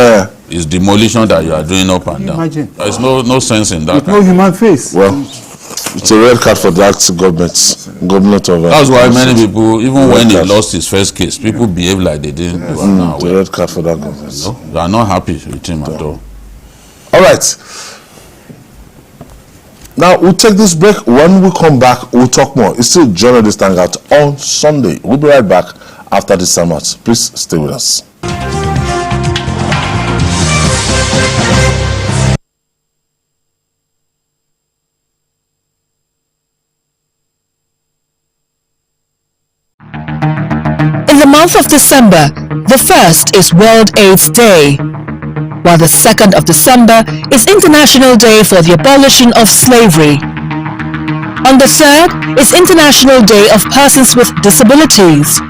It's demolition that you are doing up and down. There's no sense in that. No human face. Well, it's a red card for that government of. That's why many people, even when he lost his first case, people behave like they didn't. It's a red card for that government. No, they are not happy with him at all. All right. Now, we'll take this break. When we come back, we'll talk more. It's still journalist hangout on Sunday. We'll be right back after this summit. Please stay with us. In the month of December, the 1st is World AIDS Day, while the 2nd of December is International Day for the Abolition of Slavery. On the 3rd is International Day of Persons with Disabilities.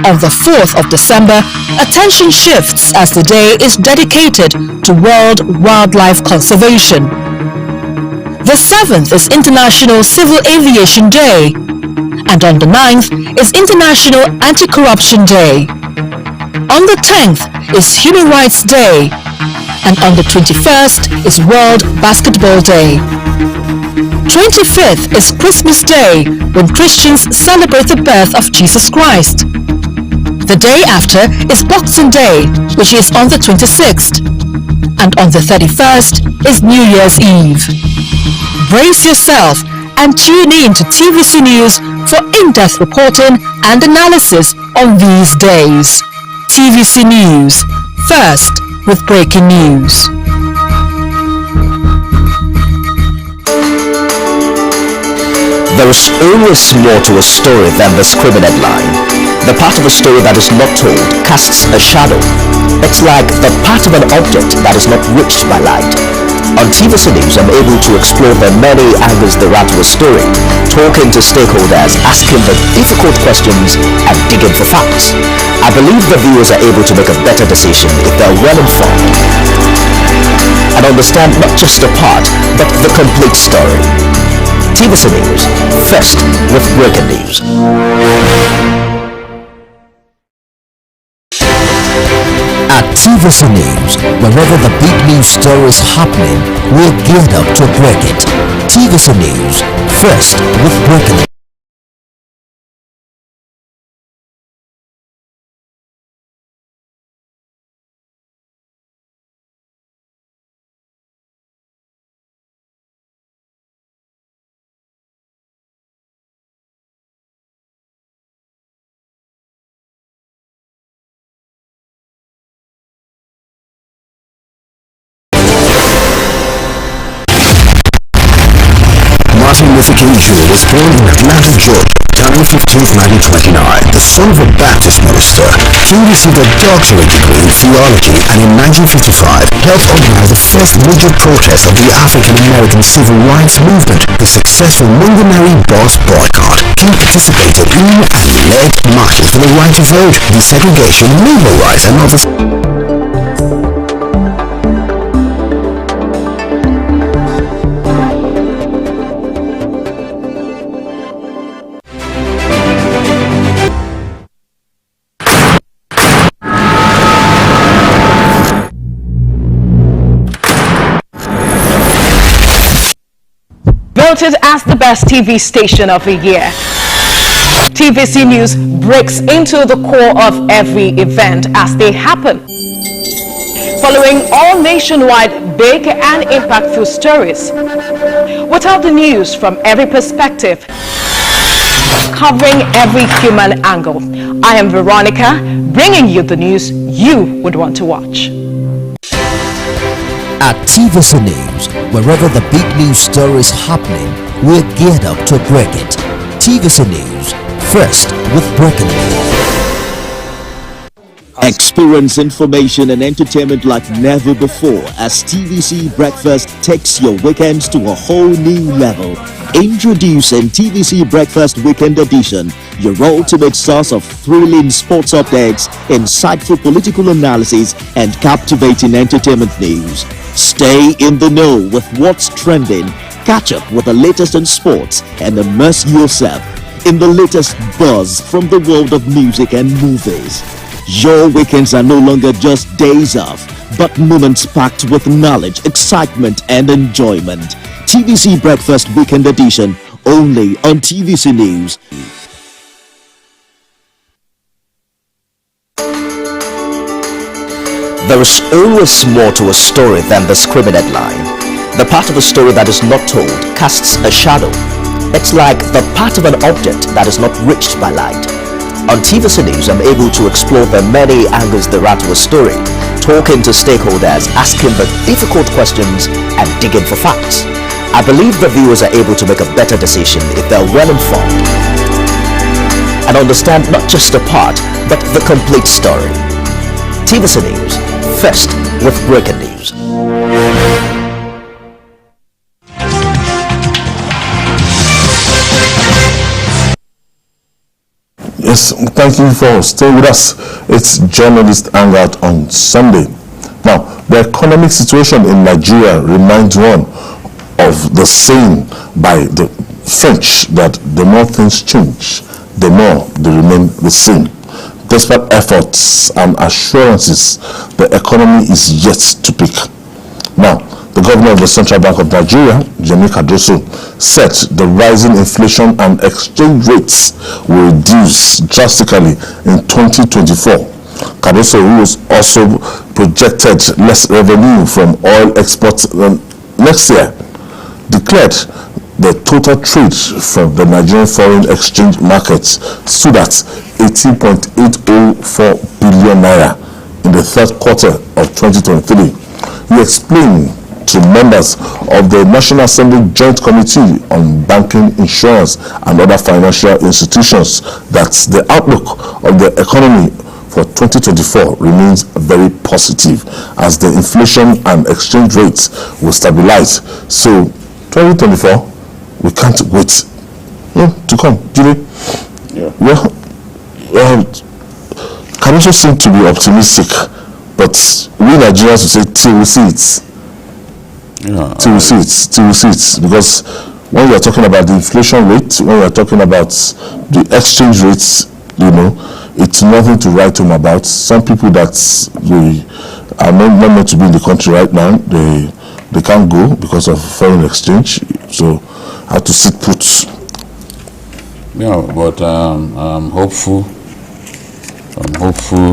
On the 4th of December, attention shifts as the day is dedicated to World Wildlife Conservation. The 7th is International Civil Aviation Day, and on the 9th is International Anti-Corruption Day. On the 10th is Human Rights Day, and on the 21st is World Basketball Day. 25th is Christmas Day, when Christians celebrate the birth of Jesus Christ. The day after is Boxing Day, which is on the 26th. And on the 31st is New Year's Eve. Brace yourself and tune in to TVC News for in-depth reporting and analysis on these days. TVC News, first with breaking news. There is always more to a story than the scribbled line. The part of a story that is not told casts a shadow. It's like the part of an object that is not reached by light. On TVC News, I'm able to explore the many angles there are to a story, talking to stakeholders, asking the difficult questions, and digging for facts. I believe the viewers are able to make a better decision if they're well informed and understand not just a part, but the complete story. TVC News, first with breaking news. At TVC News, wherever the big news story is happening, we're geared up to break it. TVC News, first with breaking news. Martin Luther King Jr. was born in Atlanta, Georgia, January 15, 1929, the son of a Baptist minister. King received a doctorate degree in theology and in 1955 helped organize the first major protest of the African-American civil rights movement, the successful Montgomery bus boycott. King participated in and led marches for the right to vote, desegregation, labor rights, and others. Voted as the best TV station of the year. TVC News breaks into the core of every event as they happen. Following all nationwide big and impactful stories. Without the news from every perspective, covering every human angle. I am Veronica, bringing you the news you would want to watch. At TVC News, wherever the big news story is happening, we're geared up to break it. TVC News, first with breaking news. Experience information and entertainment like never before as TVC Breakfast takes your weekends to a whole new level. Introducing TVC Breakfast Weekend Edition, your ultimate source of thrilling sports updates, insightful political analysis, and captivating entertainment news. Stay in the know with what's trending, catch up with the latest in sports, and immerse yourself in the latest buzz from the world of music and movies. Your weekends are no longer just days off, but moments packed with knowledge, excitement, and enjoyment. TVC Breakfast Weekend Edition, only on TVC News. There is always more to a story than the scribbled line. The part of a story that is not told casts a shadow. It's like the part of an object that is not reached by light. On TVC News, I'm able to explore the many angles there are to a story, talking to stakeholders, asking the difficult questions, and digging for facts. I believe the viewers are able to make a better decision if they're well informed and understand not just a part, but the complete story. TVC News, first with breaking news. Yes, thank you for staying with us. It's Journalist Hangout on Sunday. Now, the economic situation in Nigeria reminds one of the saying by the French that the more things change, the more they remain the same. Despite efforts and assurances, the economy is yet to pick. Now, The governor of the Central Bank of Nigeria, Yemi Cardoso, said the rising inflation and exchange rates will reduce drastically in 2024. Cardoso, who was also projected less revenue from oil exports next year, declared the total trade from the Nigerian foreign exchange markets stood at 18.804 billion naira in the third quarter of 2023. He explained to members of the National Assembly Joint Committee on Banking, Insurance and Other Financial Institutions that the outlook of the economy for 2024 remains very positive as the inflation and exchange rates will stabilize. So 2024, we can't wait to come. Julie? Yeah. Well, can also seem to be optimistic, but we Nigerians will say till we see it. Yeah, till we see it, because when we are talking about the inflation rate, when we are talking about the exchange rates, it's nothing to write home about. Some people that they are not meant to be in the country right now, they can't go because of foreign exchange, so have to sit put. Yeah, but I'm hopeful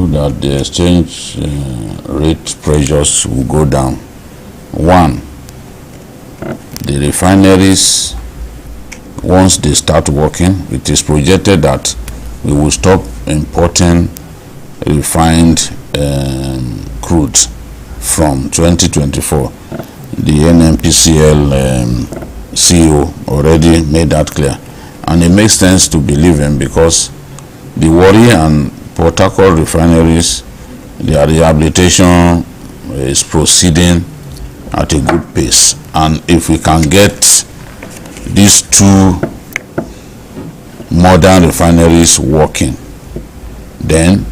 that the exchange rate pressures will go down. One, the refineries, once they start working, it is projected that we will stop importing refined crude from 2024. The NNPCL CEO already made that clear, and it makes sense to believe him because the Warri and Port Harcourt refineries, their rehabilitation is proceeding at a good pace, and if we can get these two modern refineries working, then,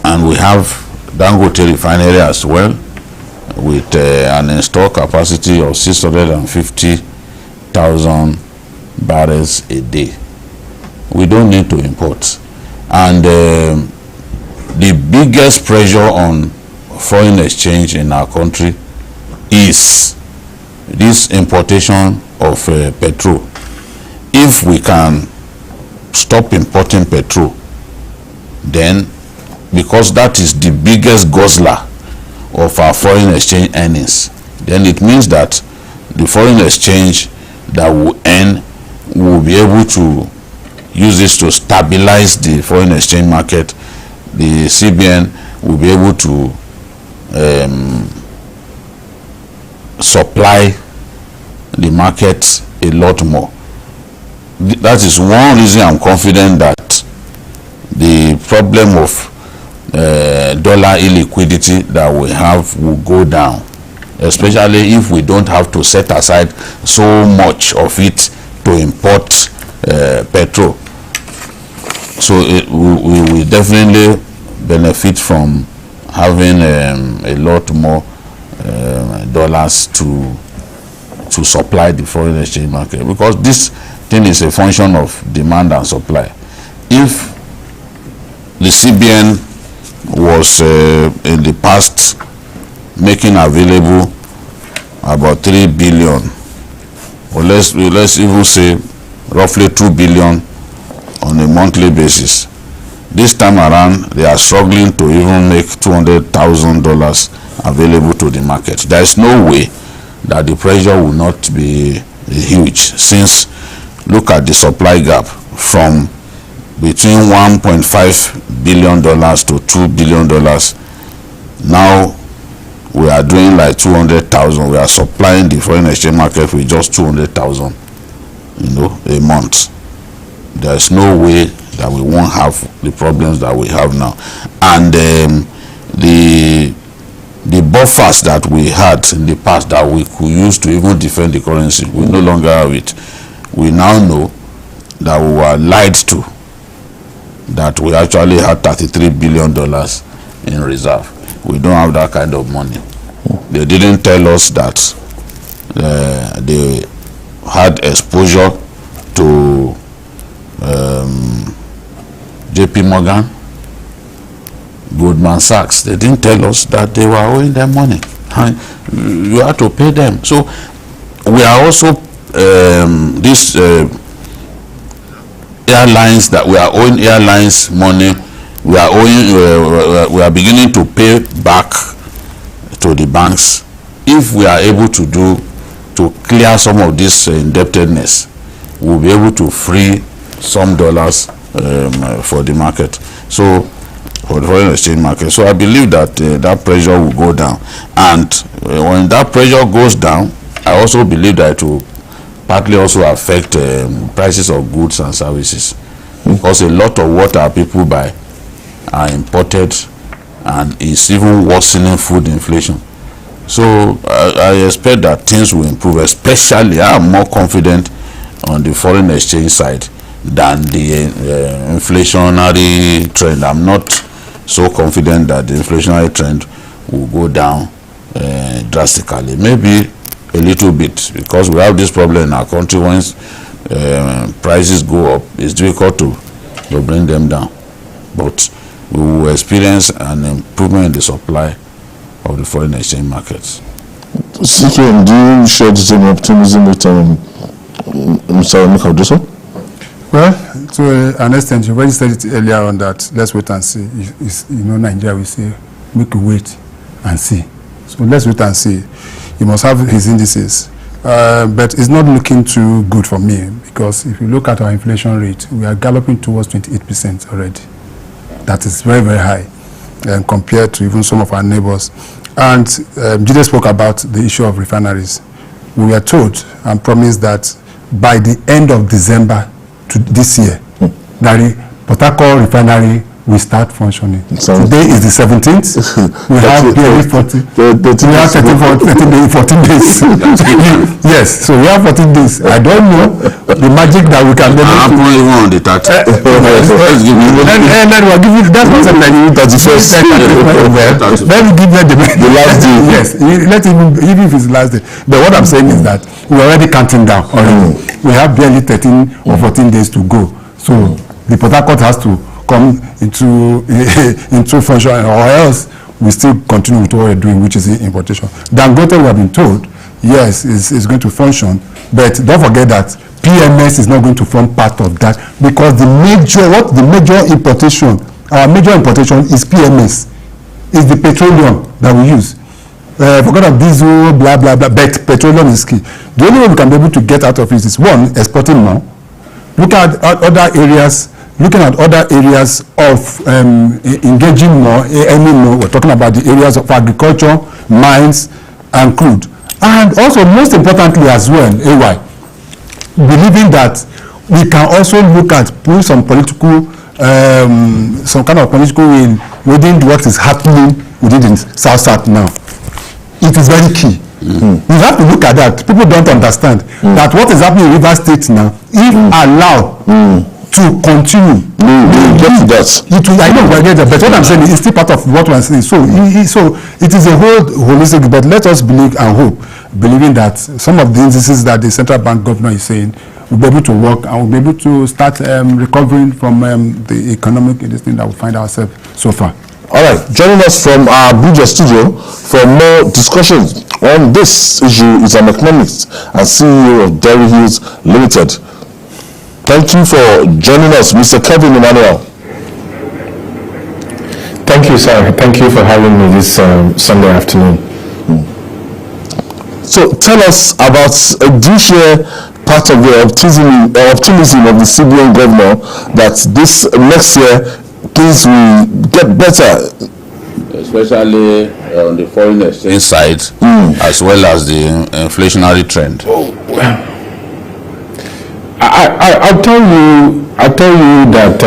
and we have Dangote refinery as well with an installed capacity of 650,000 barrels a day. We don't need to import, and the biggest pressure on foreign exchange in our country is this importation of petrol. If we can stop importing petrol, then, because that is the biggest guzzler of our foreign exchange earnings, then it means that the foreign exchange that we earn will be able to use this to stabilize the foreign exchange market. The CBN will be able to supply the market a lot more. That is one reason I'm confident that the problem of dollar illiquidity that we have will go down, especially if we don't have to set aside so much of it to import petrol. So we will definitely benefit from having a lot more dollars to supply the foreign exchange market, because this thing is a function of demand and supply. If the CBN was in the past making available about 3 billion, or let's even say roughly 2 billion on a monthly basis, this time around they are struggling to even make $200,000 available to the market. There is no way that the pressure will not be huge, since look at the supply gap from between $1.5 billion to $2 billion. Now we are doing like 200,000. We are supplying the foreign exchange market with just 200,000, a month. There is no way that we won't have the problems that we have now. And the buffers that we had in the past that we could use to even defend the currency, we no longer have it. We now know that we were lied to, that we actually had $33 billion in reserve. We don't have that kind of money. They didn't tell us that they had exposure to JP Morgan, Goldman Sachs. They didn't tell us that they were owing them money. and you have to pay them. So we are also these airlines that we are owing airlines money. We are owing. We are beginning to pay back to the banks. If we are able to clear some of this indebtedness, we'll be able to free some dollars for the market. So for the foreign exchange market. So I believe that that pressure will go down, and when that pressure goes down, I also believe that it will partly also affect prices of goods and services, because a lot of what our people buy are imported, and it's even worsening food inflation. So I expect that things will improve, especially I am more confident on the foreign exchange side than the inflationary trend. I'm not so confident that the inflationary trend will go down drastically. Maybe a little bit, because we have this problem in our country. Once prices go up, it's difficult to bring them down, but we will experience an improvement in the supply of the foreign exchange markets. CKM, do you share the same optimism with Mr. Mukauduso? Well, to an extent, you already said it earlier on that let's wait and see. Nigeria will say, make a wait and see. So let's wait and see. He must have his indices. But it's not looking too good for me, because if you look at our inflation rate, we are galloping towards 28% already. That is very, very high compared to even some of our neighbors. And Jide spoke about the issue of refineries. We were told and promised that by the end of December this year, that Port Harcourt refinery will start functioning. Today is the 17th. We have 14 days. Yes, so we have 14 days. I don't know the magic that we can do. I'm only on the 30th. And then we'll give you that was like the 31st. Then we give them the last day. Yes, let even if it's the last day. But what I'm saying is that we're already counting down already. We have barely 13 or 14 days to go. So the Port Harcourt has to come into function, or else we still continue with what we're doing, which is the importation. Dangote, we have been told, yes, is going to function, but don't forget that PMS is not going to form part of that, because our major importation is PMS, is the petroleum that we use. Forget of diesel, blah blah blah, but petroleum is key. The only way we can be able to get out of it is, one, exporting more, looking at other areas of engaging more, earning more. We're talking about the areas of agriculture, mines, and crude. And also, most importantly as well, AY, believing that we can also look at putting some kind of political will within what is happening within the South now. It is very key. We have to look at that. People don't understand that what is happening in River State now, if allowed to continue, get that. I know we get that, but what I'm saying is still part of what we're saying. So it is a whole holistic. But let us believe and hope, believing that some of the indices that the central bank governor is saying will be able to work, and we'll be able to start recovering from the economic thing that we find ourselves so far. All right, joining us from our Abuja studio for more discussions on this issue is an economist and CEO of Dairy Hills Limited. Thank you for joining us, Mr. Kevin Emmanuel. Thank you, sir. Thank you for having me this Sunday afternoon. So tell us about, do you share part of the optimism of the CBN governor that this next year things will get better? Especially on the foreign exchange side, as well as the inflationary trend. I'll tell you that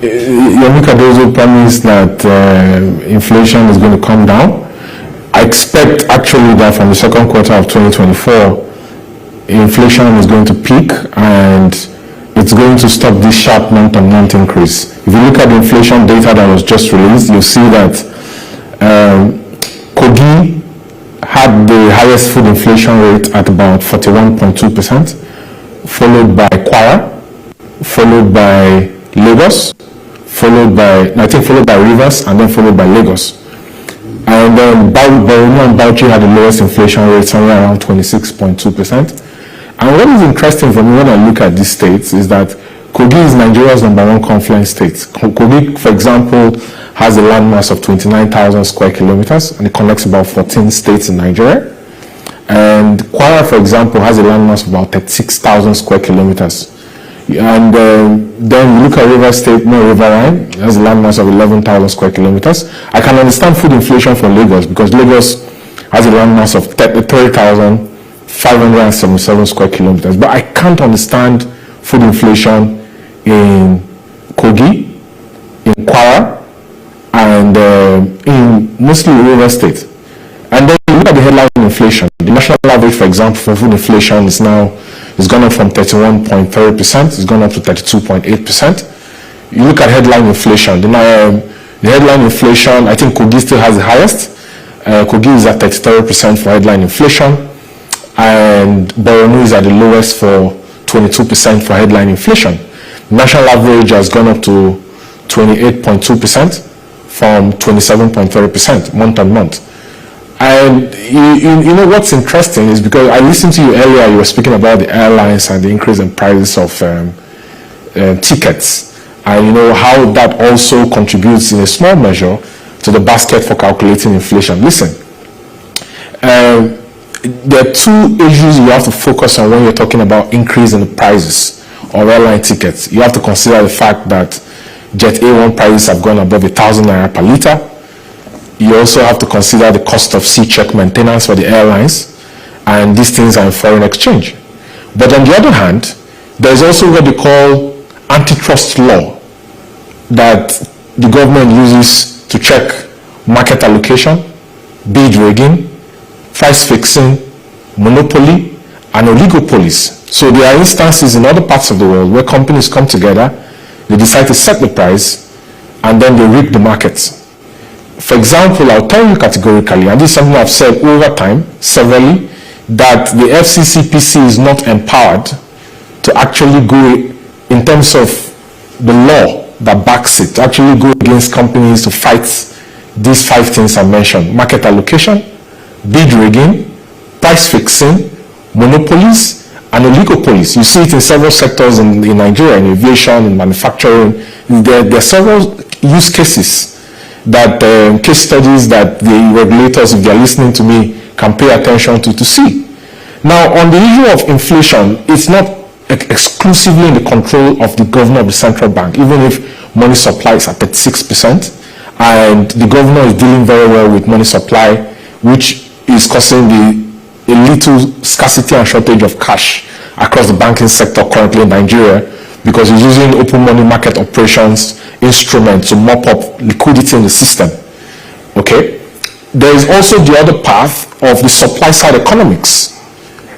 Yomi Cardozo promised that inflation is going to come down. I expect actually that from the second quarter of 2024, inflation is going to peak and it's going to stop this sharp month-on-month increase. If you look at the inflation data that was just released, you'll see that Kogi had the highest food inflation rate at about 41.2%, followed by Kwara, followed by Lagos, followed by Rivers, and then followed by Lagos. And then Borno and Bauchi had the lowest inflation rate, somewhere around 26.2%. And what is interesting for me when I look at these states is that Kogi is Nigeria's #1 confluence state. Kogi, for example, has a landmass of 29,000 square kilometers, and it connects about 14 states in Nigeria. And Kwara, for example, has a landmass of about 36,000 square kilometers. And then we look at River State, Riverine, has a landmass of 11,000 square kilometers. I can understand food inflation for Lagos because Lagos has a landmass of 33,577 square kilometers. But I can't understand food inflation in Kogi, in Kwara, and in mostly River State. And then you look at the headline inflation. The national average, for example, for food inflation is gone up from 31.3%, it's gone up to 32.8%. You look at headline inflation. The headline inflation, I think Kogi still has the highest. Kogi is at 33% for headline inflation, and Borno is at the lowest for 22% for headline inflation. National average has gone up to 28.2% from 27.3% month on month. And you know what's interesting is because I listened to you earlier, you were speaking about the airlines and the increase in prices of tickets, and you know how that also contributes in a small measure to the basket for calculating inflation. Listen, there are two issues you have to focus on when you're talking about increase in the prices of airline tickets. You have to consider the fact that Jet A1 prices have gone above 1,000 naira per liter. You also have to consider the cost of C-check maintenance for the airlines, and these things are in foreign exchange. But on the other hand, there's also what they call antitrust law that the government uses to check market allocation, bid rigging, price fixing, monopoly, and oligopolies. So there are instances in other parts of the world where companies come together, they decide to set the price, and then they rig the markets. For example, I'll tell you categorically, and this is something I've said over time, severally, that the FCCPC is not empowered to actually go in terms of the law that backs it, to actually go against companies to fight these 5 things I mentioned: market allocation, bid rigging, price fixing, monopolies, and oligopolies. You see it in several sectors in Nigeria, in aviation, in manufacturing. There are several use cases that case studies that the regulators, if they're listening to me, can pay attention to see. Now, on the issue of inflation, it's not exclusively in the control of the governor of the central bank, even if money supply is at 36%, and the governor is dealing very well with money supply, which is causing a little scarcity and shortage of cash across the banking sector currently in Nigeria, because he's using open money market operations instrument to mop up liquidity in the system. Okay? There is also the other path of the supply side economics,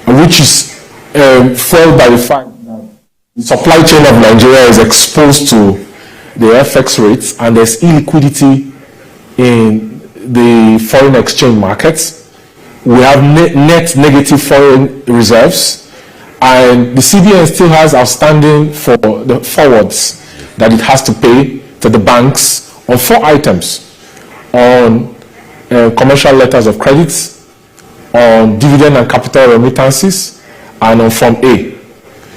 which is fueled by the fact that the supply chain of Nigeria is exposed to the FX rates, and there's illiquidity in the foreign exchange markets. We have net negative foreign reserves, and the CBN still has outstanding for the forwards that it has to pay to the banks on 4 items: on commercial letters of credits, on dividend and capital remittances, and on Form A.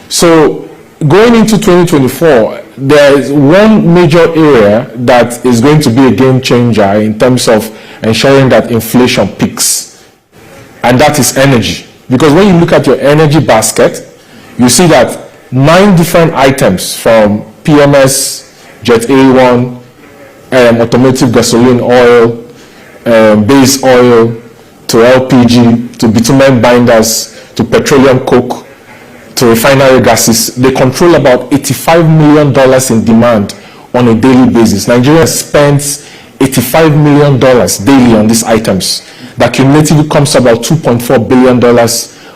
So going into 2024, there is one major area that is going to be a game changer in terms of ensuring that inflation peaks, and that is energy. Because when you look at your energy basket, you see that 9 different items, from PMS, Jet A1, automotive gasoline oil, base oil, to LPG, to bitumen binders, to petroleum coke, to refinery gases, they control about $85 million in demand on a daily basis. Nigeria spends $85 million daily on these items. That cumulatively comes to about $2.4 billion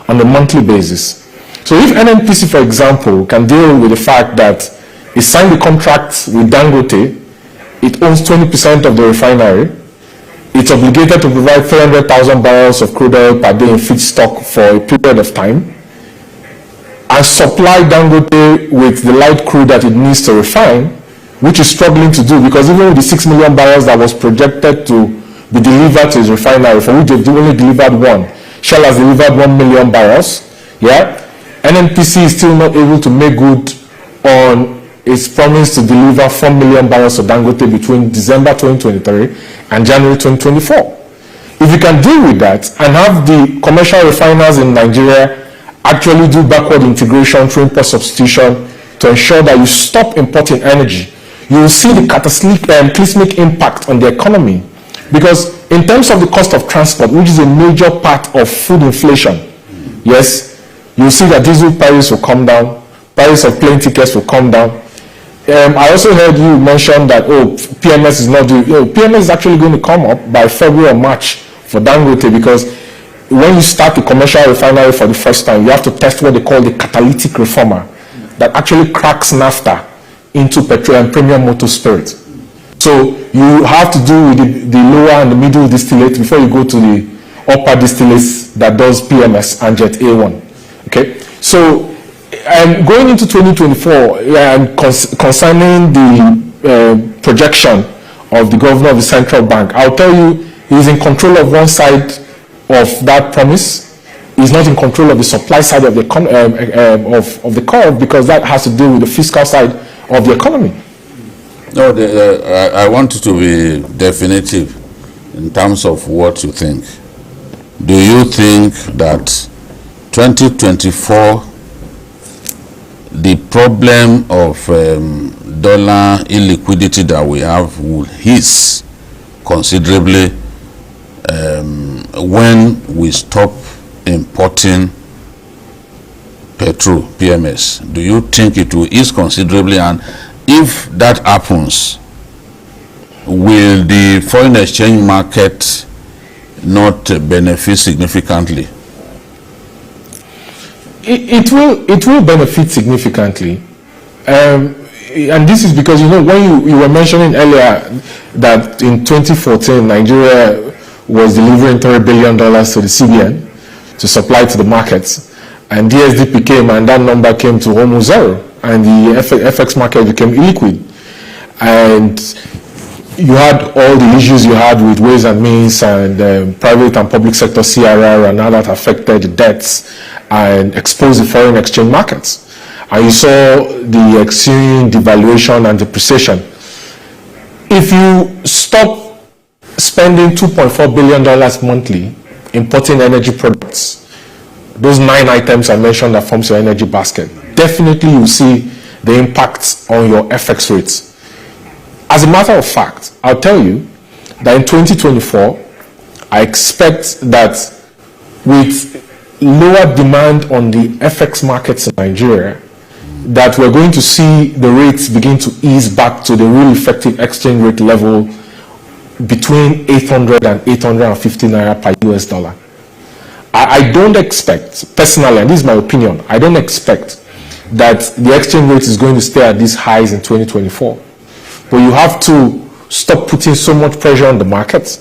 on a monthly basis. So if NNPC, for example, can deal with the fact that it signed the contract with Dangote, it owns 20% of the refinery, it's obligated to provide 300,000 barrels of crude oil per day in feedstock for a period of time, and supply Dangote with the light crude that it needs to refine, which is struggling to do, because even with the 6 million barrels that was projected to be delivered to his refinery, for which they've only delivered one. Shell has delivered 1 million barrels. Yeah, NNPC is still not able to make good on its promise to deliver 4 million barrels of Dangote between December 2023 and January 2024. If you can deal with that and have the commercial refiners in Nigeria actually do backward integration through import substitution to ensure that you stop importing energy, you will see the cataclysmic impact on the economy. Because in terms of the cost of transport, which is a major part of food inflation, yes, you will see that diesel prices will come down, price of plane tickets will come down. I also heard you mention that, PMS is not due. PMS is actually going to come up by February or March for Dangote, because when you start a commercial refinery for the first time, you have to test what they call the catalytic reformer that actually cracks naphtha into petrol and premium motor spirit. So you have to do with the lower and the middle distillate before you go to the upper distillates that does PMS and Jet A1. Okay, so going into 2024 and concerning the projection of the governor of the central bank, I'll tell you, he's in control of one side of that promise. He's not in control of the supply side of the curve, because that has to do with the fiscal side of the economy. No, I want you to be definitive in terms of what you think. Do you think that 2024, the problem of dollar illiquidity that we have will ease considerably when we stop importing petrol, PMS? Do you think it will ease considerably? And if that happens, will the foreign exchange market not benefit significantly? It will benefit significantly. And this is because, when you were mentioning earlier that in 2014 Nigeria was delivering $3 billion to the CBN to supply to the markets, and DSDP came and that number came to almost zero, and the FX market became illiquid, and you had all the issues you had with Ways and Means and private and public sector CRR, and how that affected the debts and exposed the foreign exchange markets. And you saw the extreme devaluation and depreciation. If you stop spending $2.4 billion monthly importing energy products, those 9 items I mentioned that forms your energy basket, definitely you see the impact on your FX rates. As a matter of fact, I'll tell you that in 2024, I expect that with lower demand on the FX markets in Nigeria, that we're going to see the rates begin to ease back to the real effective exchange rate level between 800 and 850 naira per US dollar. I don't expect, personally, and this is my opinion, I don't expect that the exchange rate is going to stay at these highs in 2024. But you have to stop putting so much pressure on the markets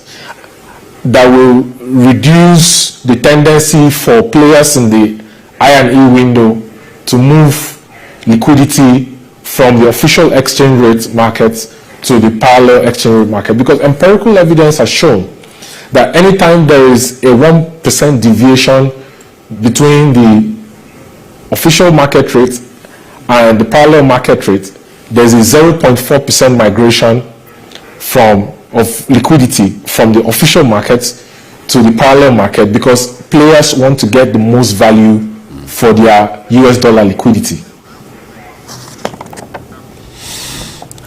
that will reduce the tendency for players in the I&E window to move liquidity from the official exchange rate markets to the parallel exchange rate market. Because empirical evidence has shown that anytime there is a 1% deviation between the official market rate and the parallel market rate, there's a 0.4% migration of liquidity from the official markets to the parallel market, because players want to get the most value for their US dollar liquidity.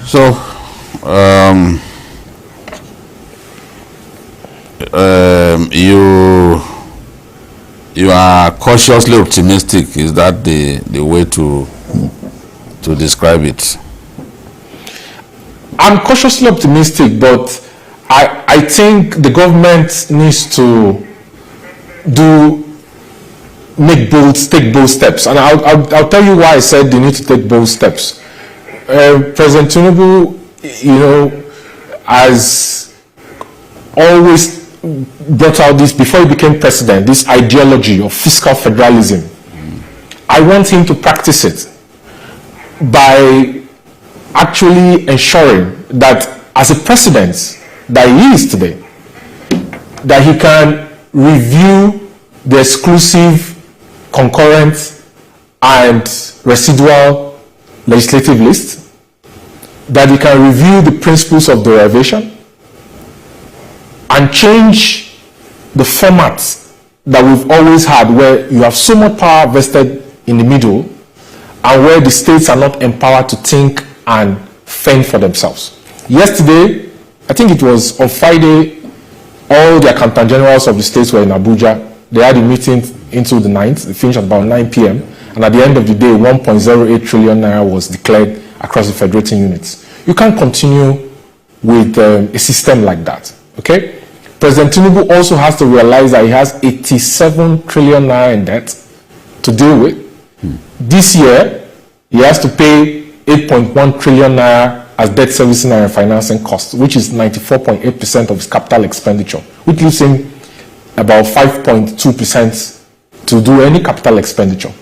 So, you are cautiously optimistic. Is that the way to describe it? I'm cautiously optimistic, but I think the government needs to take bold steps, and I'll tell you why I said they need to take bold steps. President Tinubu, has always brought out this, before he became president, this ideology of fiscal federalism. I want him to practice it by actually ensuring that as a president that he is today, that he can review the exclusive, concurrent, and residual legislative list, that he can review the principles of derivation, and change the format that we've always had, where you have so much power vested in the middle, and where the states are not empowered to think and fend for themselves. Yesterday, I think it was on Friday, all the accountant generals of the states were in Abuja. They had a meeting into the night. It finished at about 9 p.m. And at the end of the day, 1.08 trillion naira was declared across the federating units. You can't continue with a system like that, okay? President Tinubu also has to realize that he has 87 trillion naira in debt to deal with. This year, he has to pay 8.1 trillion naira as debt servicing and financing costs, which is 94.8% of his capital expenditure, which leaves him about 5.2% to do any capital expenditure.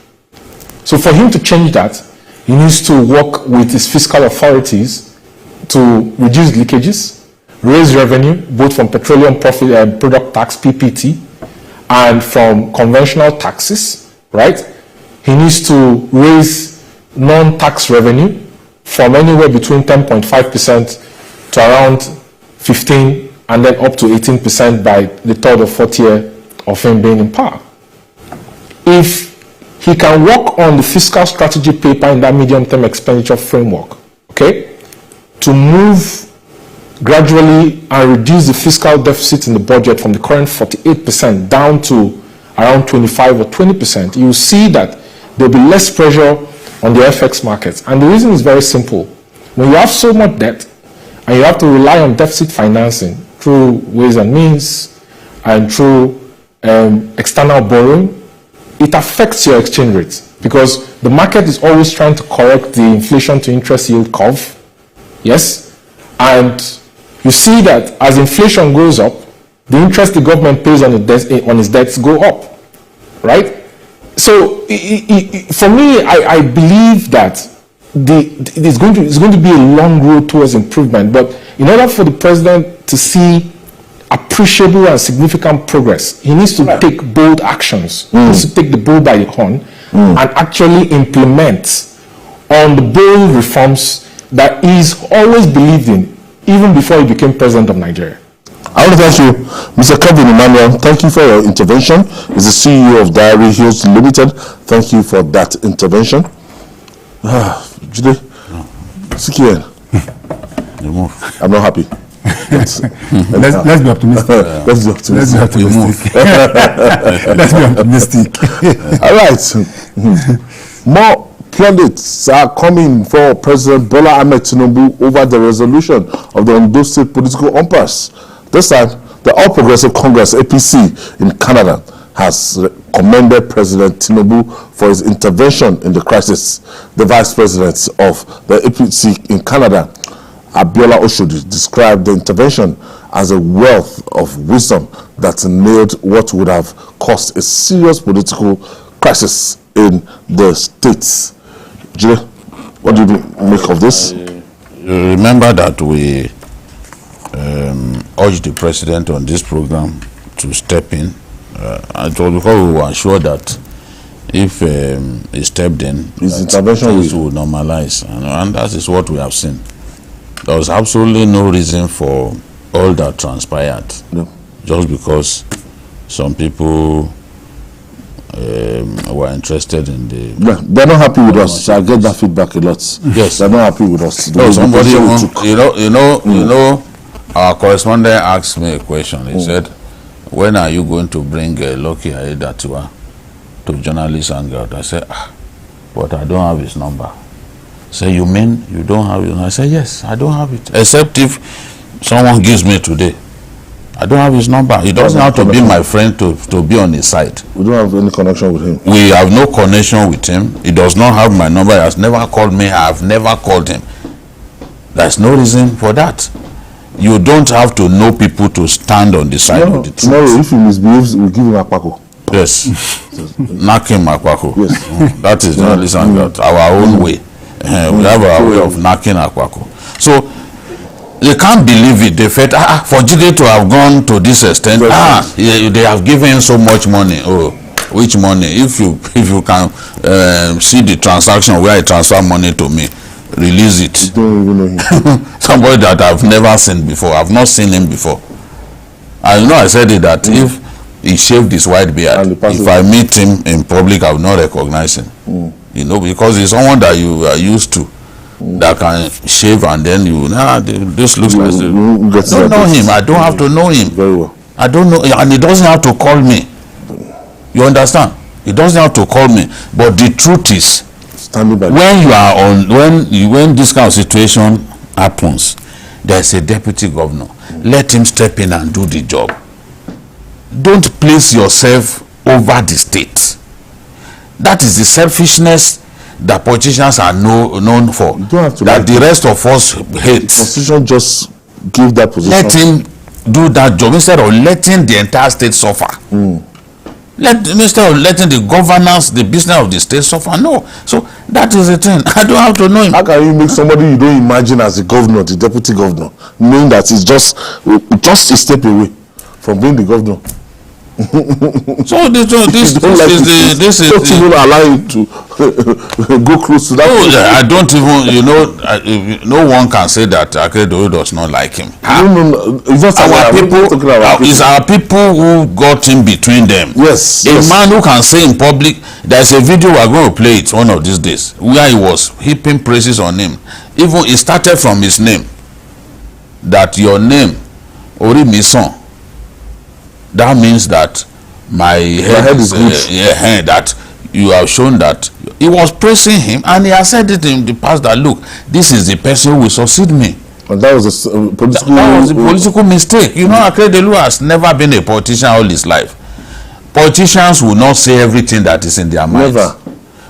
So for him to change that, he needs to work with his fiscal authorities to reduce leakages, raise revenue, both from petroleum profit product tax, PPT, and from conventional taxes, right? He needs to raise non-tax revenue from anywhere between 10.5% to around 15% and then up to 18% by the third or fourth year of him being in power. If he can work on the fiscal strategy paper in that medium-term expenditure framework, okay, to move gradually and reduce the fiscal deficit in the budget from the current 48% down to around 25 or 20%, you will see that there will be less pressure on the FX markets. And the reason is very simple. When you have so much debt and you have to rely on deficit financing through ways and means and through external borrowing, it affects your exchange rate because the market is always trying to correct the inflation to interest yield curve. Yes? And you see that as inflation goes up, the interest the government pays on its debts go up. Right? So for me, I believe that it's going to be a long road towards improvement. But in order for the president to see appreciable and significant progress, he needs to take bold actions. He needs to take the bull by the horn and actually implement on the bold reforms that he's always believed in, even before he became president of Nigeria. I want to thank you, Mr. Kevin Emmanuel. Thank you for your intervention. He's the CEO of Diary Hills Limited. Thank you for that intervention. Jide, Sikiel, I'm not happy. Let's be optimistic. Let's be optimistic. Let's be optimistic. All right. More pundits are coming for President Bola Ahmed Tinubu over the resolution of the Ondo State political impasse. This time, the All Progressive Congress, APC, in Canada has commended President Tinubu for his intervention in the crisis. The Vice President of the APC in Canada, Abiola Oshodi, described the intervention as a wealth of wisdom that nailed what would have caused a serious political crisis in the states. Jay, what do you make of this? Remember that we urged the president on this program to step in. It was because we were sure that if he stepped in, his intervention will normalize, and that is what we have seen. There was absolutely no reason for all that transpired, just because some people were interested in the... Yeah, they're not happy with us. I get that feedback a lot. Yes. They're not happy with us. No, somebody, you know, our correspondent asked me a question. He said, when are you going to bring Lucky Aiyedatiwa to journalist Hangout? I said, but I don't have his number. Say, you mean you don't have it? I said, yes, I don't have it. Except if someone gives me today. I don't have his number. He doesn't have to be my friend to be on his side. We don't have any connection with him. We have no connection with him. He does not have my number. He has never called me. I have never called him. There's no reason for that. You don't have to know people to stand on the side of the truth. Tomorrow, if he misbehaves, we'll give him a pako. Yes. Knock him a pako. Yes. That is journalism, our own way. We have our way of knocking a pako. So, They can't believe it. They felt, for Jide to have gone to this extent, they have given him so much money. Oh, which money? If you can see the transaction where I transfer money to me, release it. Don't even know him. Somebody that I've never seen before. I've not seen him before. I know I said it that if he shaved his white beard, if I meet him in public, I will not recognize him. You know, because he's someone that you are used to. That can shave and then this looks like I don't know him. I don't have to know him. Very well. I don't know, and he doesn't have to call me. You understand? He doesn't have to call me. But the truth is, when you are on, when this kind of situation happens, there's a deputy governor. Let him step in and do the job. Don't place yourself over the state. That is the selfishness that politicians are known for, that the rest of us hate. The constitution just give that position. Let him do that job instead of letting the entire state suffer. Instead of letting the governance, the business of the state suffer. No. So that is the thing. I don't have to know him. How can you make somebody you don't imagine as a governor, the deputy governor, knowing that he's just a step away from being the governor? So this is don't even allow him to go close to that. I don't even, no one can say that Akeredolu does not like him. It's our people who got in between them. Yes. A man who can say in public, there's a video we're going to play it one of these days where he was heaping praises on him. Even it started from his name, that your name Orimison, that means that my head is good. That you have shown that he was praising him, and he has said it in the past that look, this is the person who will succeed me. And that was a political mistake. Akeredolu has never been a politician all his life. Politicians will not say everything that is in their minds. Never.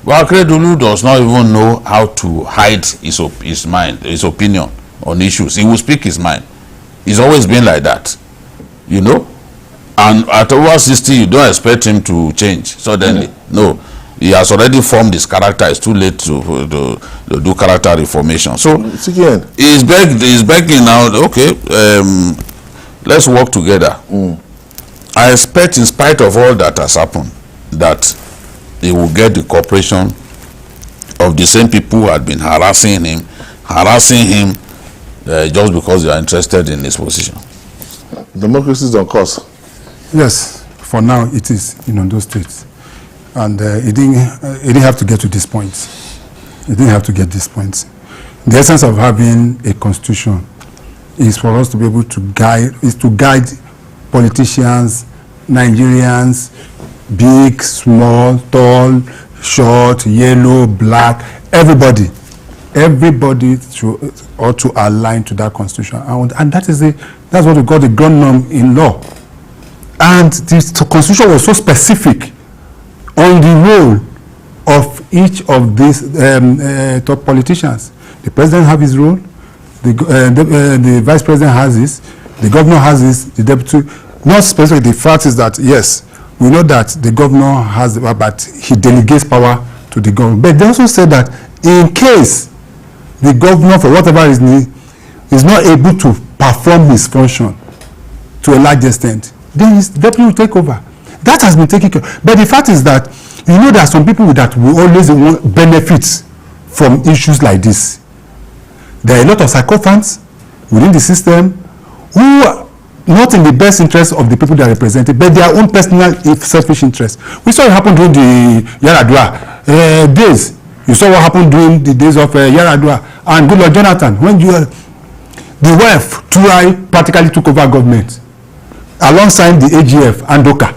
Well, Akeredolu does not even know how to hide his mind, his opinion on issues. He will speak his mind. He's always been like that, And at over 60, you don't expect him to change suddenly. No, he has already formed his character. It's too late to do character reformation. So he's begging now. Okay, let's work together. I expect, in spite of all that has happened, that he will get the cooperation of the same people who had been harassing him just because they are interested in his position. Democracy is on course. Yes, for now it is in Ondo State, and it didn't have to get to this point. It didn't have to get this point. The essence of having a constitution is for us to be able to guide politicians, Nigerians, big, small, tall, short, yellow, black, everybody ought to align to that constitution, and that's what we call the ground norm in law. And the constitution was so specific on the role of each of these top politicians. The president has his role, the vice president has his, the governor has his, the deputy. Not specific. The fact is that yes, we know that the governor has, but he delegates power to the governor. But they also said that in case the governor, for whatever reason, is not able to perform his function to a large extent, then his deputy will take over. That has been taken care of. But the fact is that there are some people that will always want benefits from issues like this. There are a lot of sycophants within the system who are not in the best interest of the people they are representing, but their own personal selfish interest. We saw it happen during the Yaradua days. You saw what happened during the days of Yaradua and Goodluck Jonathan, when the wife Turai practically took over government alongside the AGF and Doka.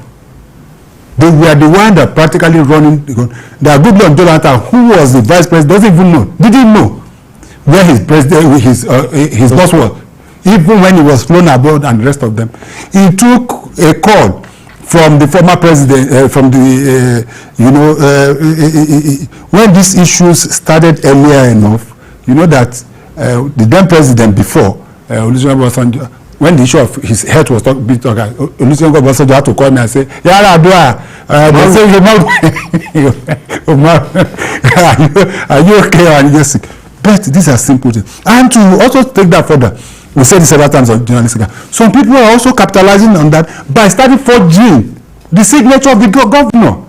They were the one that practically running the government. The Goodluck Jonathan, who was the vice president, didn't know where his president, his boss was, even when he was flown abroad and the rest of them. He took a call from the former president, when these issues started earlier enough, that the then president before, when the issue of his health was being talked about, Olusegun Obasanjo had to call me and say, Yaradua, they say, are you okay? And yes, but these are simple things. And to also take that further, We said it several times on journalistic. Some people are also capitalizing on that by starting forging the signature of the governor.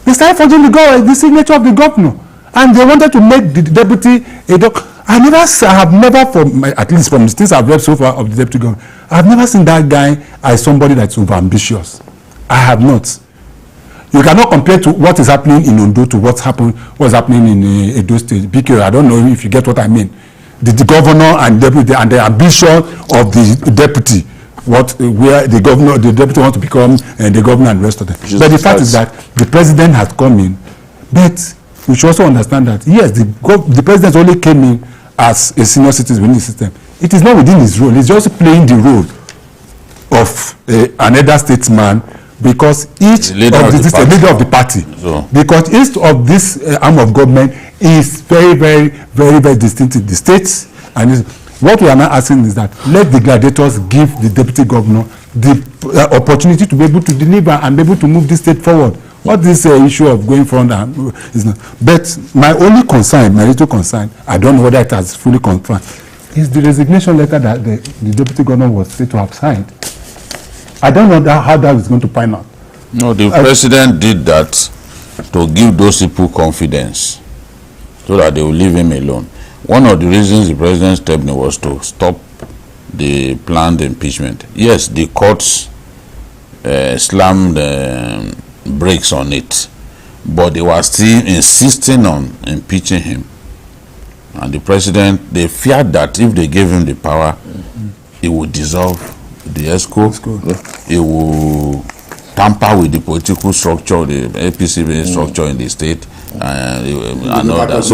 They started forging the signature of the governor, and they wanted to make the deputy a I have never, at least from the things I've read so far of the deputy governor, I've never seen that guy as somebody that's over-ambitious. I have not. You cannot compare to what is happening in Ondo to what's happening in Edo State. BK, I don't know if you get what I mean. The governor and deputy and the ambition of the deputy, where the deputy wants to become the governor and the rest of them. But the fact is that the president has come in, but we should also understand that yes, the president only came in as a senior citizen within the system. It is not within his role. He's just playing the role of another statesman, because each leader of the party, because each of this arm of government is very, very, very, very distinctive. The states, and what we are now asking is that let the gladiators give the deputy governor the opportunity to be able to deliver and be able to move this state forward. What this issue of going front is not. But my only concern, my little concern, I don't know whether it has fully confirmed, is the resignation letter that the deputy governor was said to have signed. I don't know how that is going to pan out. No, the president did that to give those people confidence so that they will leave him alone. One of the reasons the president stepped in was to stop the planned impeachment. Yes, the courts slammed brakes on it, but they were still insisting on impeaching him. And the president, they feared that if they gave him the power, he would dissolve the ESCO, he will tamper with the political structure, the APC structure in the state, and all that.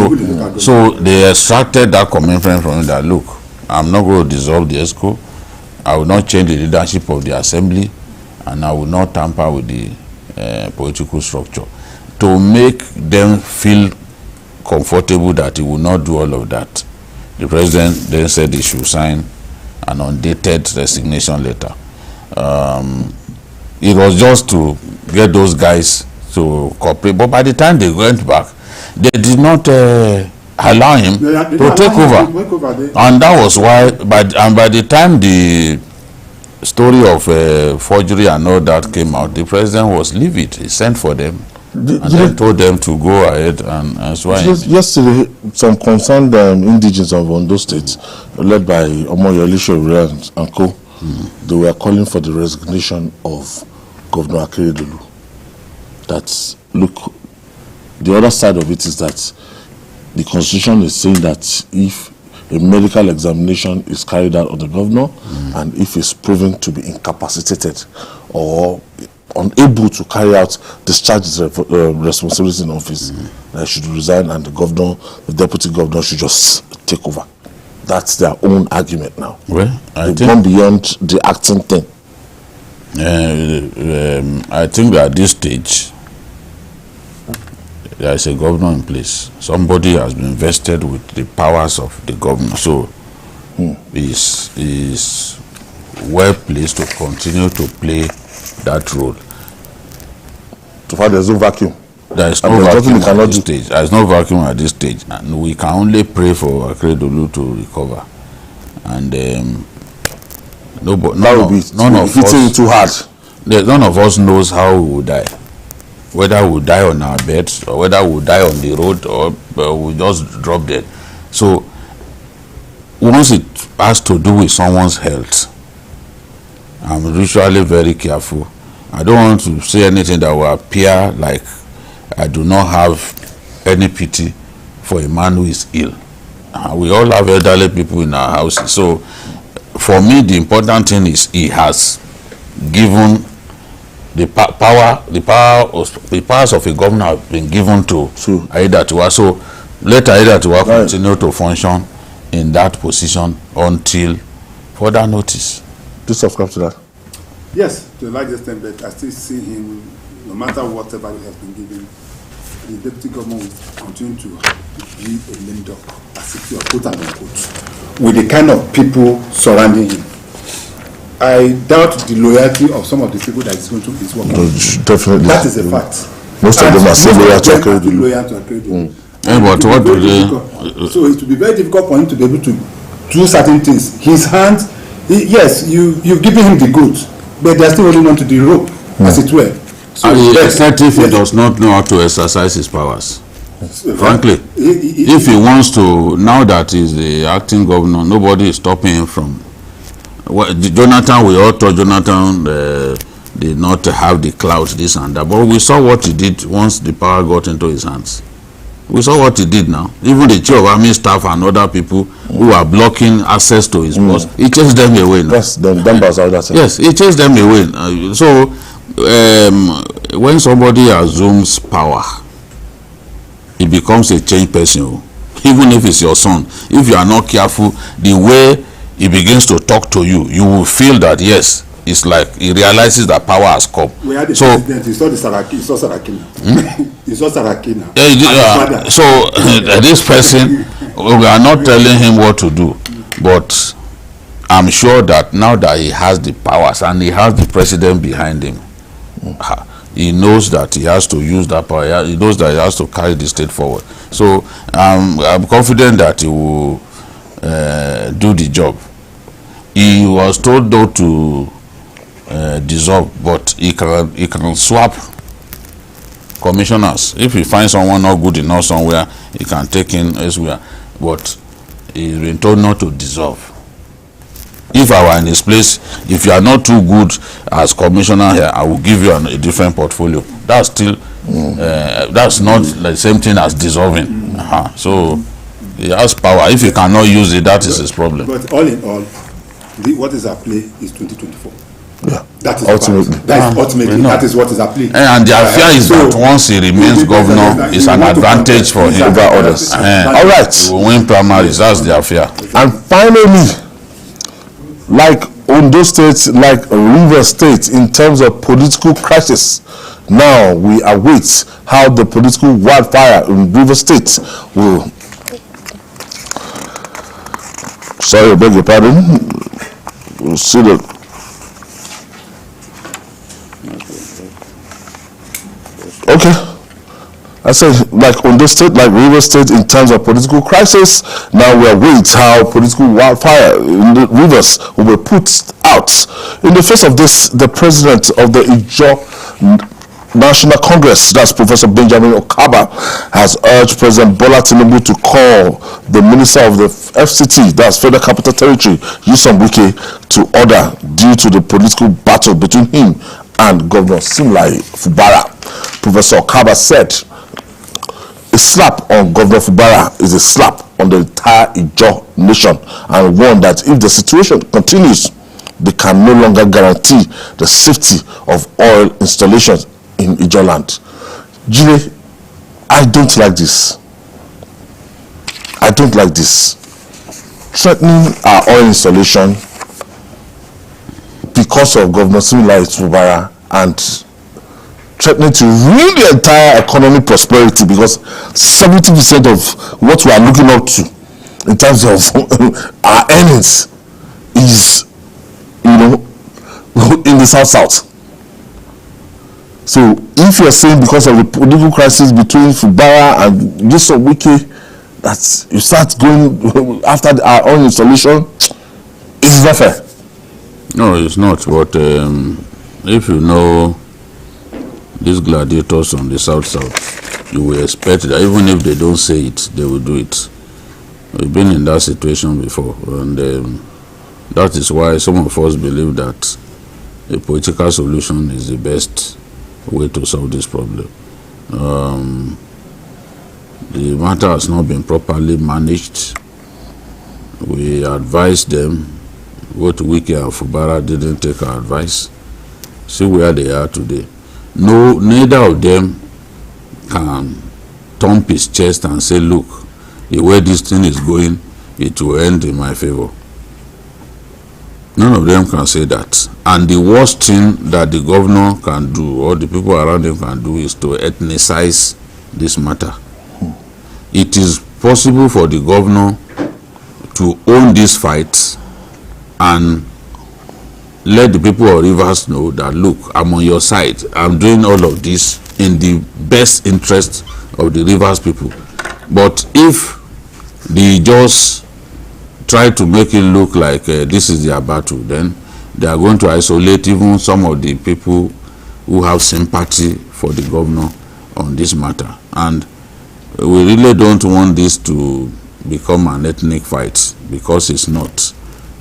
So they extracted that commitment from him that, look, I'm not going to dissolve the ESCO, I will not change the leadership of the assembly, and I will not tamper with the political structure, to make them feel comfortable that he will not do all of that. The president then said he should sign an undated resignation letter. It was just to get those guys to cooperate, but by the time they went back, they did not allow him to take over. And that was why, by the time the story of forgery and all that came out, the president was livid. He sent for them and then told them to go ahead and swear. Yesterday, some concerned indigenes of Ondo State, led by Omoyele and co, they were calling for the resignation of Governor Akeredolu. That, look, the other side of it is that the Constitution is saying that if a medical examination is carried out on the governor, and if he's proven to be incapacitated or unable to carry out discharge his responsibilities in office, they should resign, and the deputy governor should just take over. That's their own argument now. Well, they've gone beyond the acting thing. I think that at this stage, there is a governor in place. Somebody has been vested with the powers of the governor, so is well placed to continue to play that role. So far, there's no vacuum. There is no vacuum at this stage. There is no vacuum at this stage, and we can only pray for Akeredolu to recover. And none of us knows how we will die. Whether we die on our beds, or whether we die on the road, or we just drop dead. So once it has to do with someone's health, I'm usually very careful. I don't want to say anything that will appear like I do not have any pity for a man who is ill. We all have elderly people in our houses. So for me, the important thing is he has given the powers of a governor have been given to Aiyedatiwa. So let Aiyedatiwa continue to function in that position until further notice. Do you subscribe to that? Yes, to a large extent, but I still see him, no matter whatever he has been given, the deputy governor will continue to be a lame duck, as if you are quote unquote, with the kind of people surrounding him. I doubt the loyalty of some of the people that is going to this work. Definitely. That is a fact. Most of them are still loyal to Akeredolu. So it will be very difficult for him to be able to do certain things. His hands, yes, you've given him the goods, but they're still holding on to the rope, as it were. So except if he does not know how to exercise his powers. Frankly, if he wants to, now that he's the acting governor, nobody is stopping him from. Well, Jonathan, we all thought Jonathan did not have the clout, this and that, but we saw what he did once the power got into his hands. We saw what he did now. Even the chief of army staff and other people who are blocking access to his boss, he chased them away now. Yes, he chased them away. So, when somebody assumes power, he becomes a changed person. Even if it's your son, if you are not careful, the way he begins to talk to you, you will feel that yes, it's like he realizes that power has come. We had the so president, he saw Sarakina. He saw Sarakina. So this person, we are not telling him what to do, but I'm sure that now that he has the powers and he has the president behind him, he knows that he has to use that power. He knows that he has to carry the state forward. So I'm confident that he will do the job. He was told though to dissolve, but he can swap commissioners. If he finds someone not good enough somewhere, he can take in elsewhere. But he's been told not to dissolve. If I were in his place, if you are not too good as commissioner here, I will give you a different portfolio. That's still that's not the same thing as dissolving. So he has power. If he cannot use it, that is his problem. But all in all, what is at play is 2024. Yeah. That is ultimately. that is what is at play. And the affair is that once he remains governor, it's an advantage for him over others. All right. He will win primaries. That's the affair. And finally, like Ondo State, like Rivers State, in terms of political crisis, now we await how the political wildfire in Rivers State will. Sorry, I beg your pardon. We'll see the. Okay. I said, like Ondo State, like Rivers State, in terms of political crisis, now we await how political wildfire in the rivers will be put out. In the face of this, the president of the Ijaw National Congress, that's Professor Benjamin Okaba, has urged President Bola Tinubu to call the Minister of the FCT, that's Federal Capital Territory, Nyesom Wike, to order due to the political battle between him and Governor Simlai Fubara. Professor Okaba said, a slap on Governor Fubara is a slap on the entire Ijaw nation, and warned that if the situation continues, they can no longer guarantee the safety of oil installations in Ijaw land. Jire, I don't like this. I don't like this. Threatening our oil installation because of Governor Simlai Fubara, and threatening to ruin the entire economic prosperity, because 70% of what we are looking up to in terms of our earnings is, in the south. So if you're saying because of the political crisis between Fubara and Nyesom Wike that you start going after our own installation, it's not fair. No, it's not. But if you know these gladiators on the south, you will expect that even if they don't say it, they will do it. We've been in that situation before, and that is why some of us believe that a political solution is the best way to solve this problem. The matter has not been properly managed. We advised them. Both Wike and Fubara didn't take our advice. See where they are today. No, neither of them can thump his chest and say, look, the way this thing is going, it will end in my favor. None of them can say that. And the worst thing that the governor can do, or the people around him can do, is to ethnicize this matter. It is possible for the governor to own this fight and let the people of Rivers know that, look, I'm on your side. I'm doing all of this in the best interest of the Rivers people. But if the just try to make it look like this is their battle, then they are going to isolate even some of the people who have sympathy for the governor on this matter. And we really don't want this to become an ethnic fight, because it's not.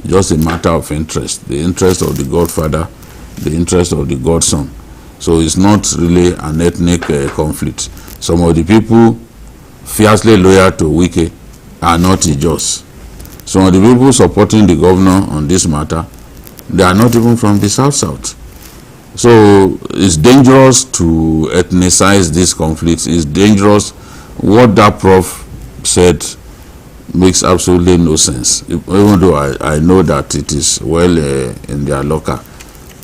Just a matter of interest, the interest of the godfather, the interest of the godson. So it's not really an ethnic conflict. Some of the people fiercely loyal to Wike are not Ijos. Some of the people supporting the governor on this matter, they are not even from the south. So it's dangerous to ethnicize this conflict. It's dangerous. What that prof said makes absolutely no sense, even though I know that it is well in their locker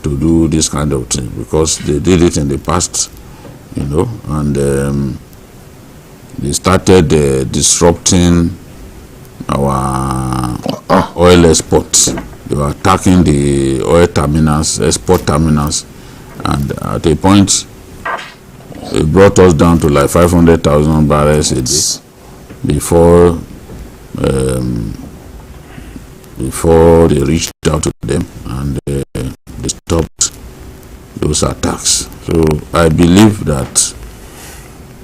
to do this kind of thing, because they did it in the past, you know, and they started disrupting our oil exports. They were attacking the oil terminals, export terminals, and at a point it brought us down to like 500,000 barrels a day before they reached out to them and they stopped those attacks. So I believe that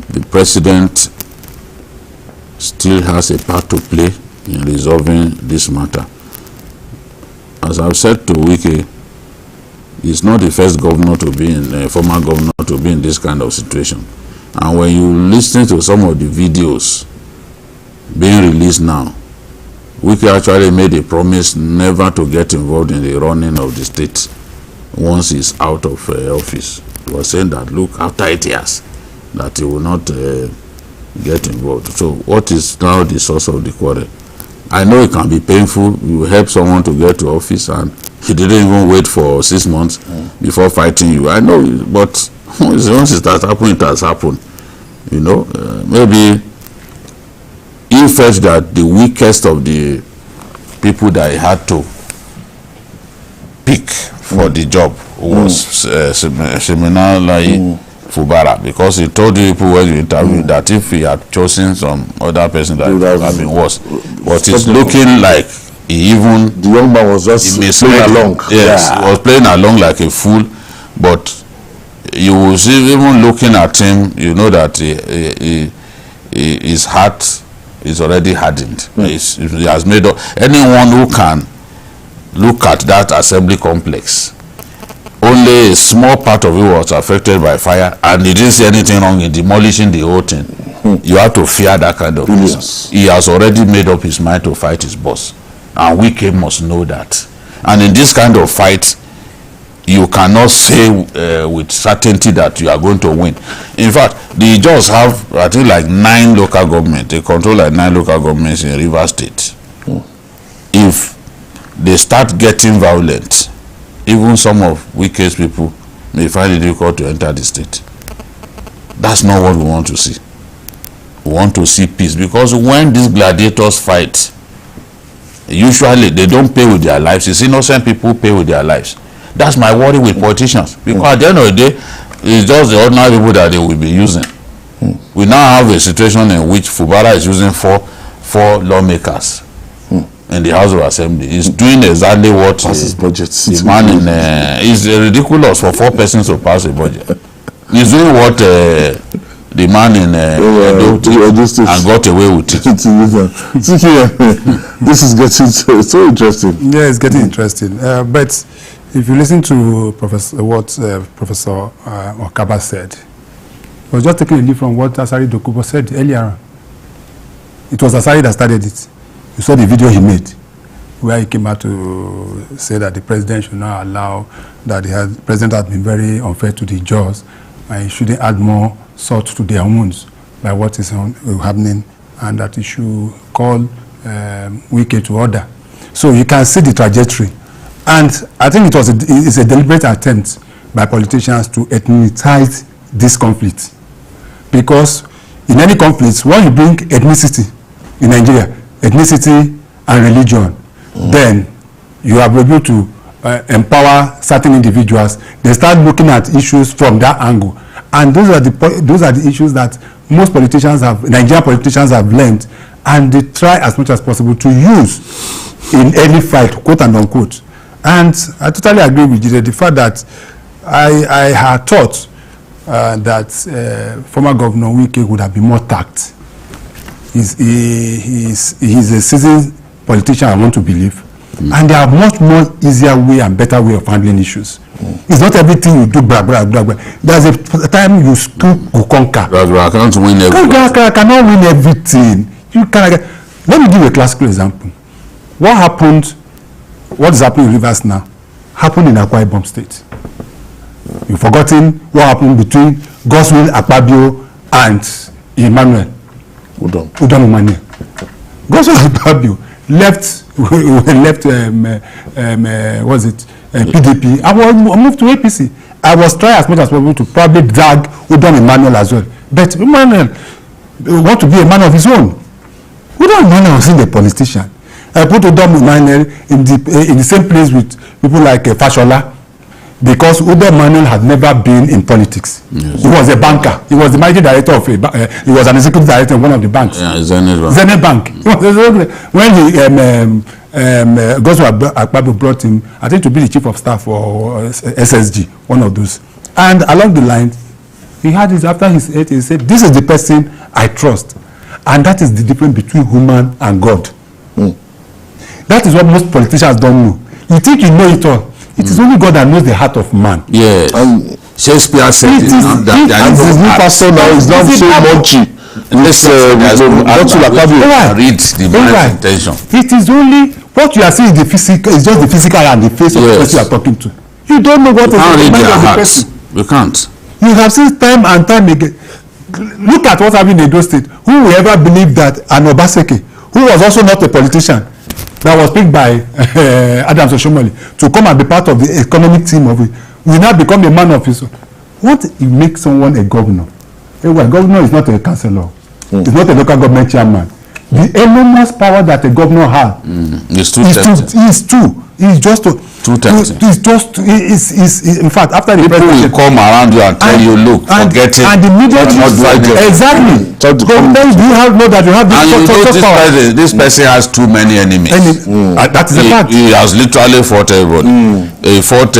the president still has a part to play in resolving this matter. As I've said to Wike, he's not the first governor to be in, former governor to be in this kind of situation. And when you listen to some of the videos being released now, Wike actually made a promise never to get involved in the running of the state once he's out of office. He was saying that, look, after 8 years, that he will not get involved. So what is now the source of the quarrel? I know it can be painful. You help someone to get to office and he didn't even wait for 6 months before fighting you. I know, but once it has happened, it has happened. You know, maybe he felt that the weakest of the people that he had to pick for the job was Seminalai Fubara, because he told the people when you interviewed that if he had chosen some other person that would have been worse. But it's looking like he even... The young man was just playing along. Yes, he was playing along like a fool, but you will see, even looking at him, you know that his heart is already hardened. He has made up. Anyone who can look at that assembly complex, only a small part of it was affected by fire, and he didn't see anything wrong in demolishing the whole thing. You have to fear that kind of person. He has already made up his mind to fight his boss, and Wike must know that. And in this kind of fight, you cannot say with certainty that you are going to win. In fact, they just have, I think, like 9 local governments. They control like 9 local governments in Rivers State. If they start getting violent, even some of Wike's people may find it difficult to enter the state. That's not what we want to see. We want to see peace, because when these gladiators fight, usually they don't pay with their lives. It's innocent people pay with their lives. That's my worry with politicians, because at the end of the day, it's just the ordinary people that they will be using. We now have a situation in which Fubara is using four lawmakers in the House of Assembly. He's doing exactly what his budget. The man in it's ridiculous for 4 persons to pass a budget. He's doing what the man in Edo and got away with it. This is getting so interesting. Yeah, it's getting interesting. But if you listen to Professor Okaba said, he was just taking a leaf from what Asari Dokubo said earlier. It was Asari that started it. You saw the video he made, where he came out to say that the president should not allow, that the president has been very unfair to the judges, and he shouldn't add more salt to their wounds by what is happening, and that he should call Wike to order. So you can see the trajectory. And I think it's a deliberate attempt by politicians to ethnicize this conflict. Because in any conflict, when you bring ethnicity in Nigeria, ethnicity and religion, then you are able to empower certain individuals. They start looking at issues from that angle. And those are the issues that most politicians Nigerian politicians have learned, and they try as much as possible to use in any fight, quote and unquote. And I totally agree with you. The fact that I had thought that former Governor Wike would have been more tact. He's a seasoned politician, I want to believe. And there are much more easier way and better way of handling issues. It's not everything you do, blah, blah, blah, blah. There's a time you still go conquer. I can't win everything. I cannot win everything. You cannot. Let me give you a classical example. What happened, what is happening in Rivers now, happened in Akwa Ibom State. You've forgotten what happened between Godswill Akpabio and Emmanuel. Udom Emmanuel. Godswill Akpabio left PDP. I moved to APC. I was trying as much as possible to probably drag Udom Emmanuel as well. But Emmanuel want to be a man of his own. Udom Emmanuel was a politician. I put Udom Emmanuel in the same place with people like Fashola, because Udom Emmanuel had never been in politics. Yes. He was a banker. He was the managing director of he was an executive director of one of the banks. Yeah, Zenith Bank. When he Godswill Akpabio brought him, I think, to be the chief of staff for SSG, one of those. And along the line, he had his, after his 8, he said, "This is the person I trust," and that is the difference between human and God. That is what most politicians don't know. You think you know it all. It is only God that knows the heart of man. Yes. Shakespeare said it. His new pastor now is not so munchy. Let's read the man's intention. It is only what you are seeing, the physical, is just the physical and the face of the person you are talking to. You don't know what is the mind of the person. You can't. You have seen time and time again. Look at what happened in Edo State. Who will ever believe that an Obaseki, who was also not a politician, that was picked by Adams Oshomole to come and be part of the economic team of it, will now become a man of his own. What makes someone a governor? A governor is not a councillor. It's not a local government chairman. The enormous power that a governor has is just in fact, after the people will come around you and tell you, look, forget it. And immediately, exactly. Do you know that you have this person has too many enemies. That is a fact. He has literally fought everybody. He fought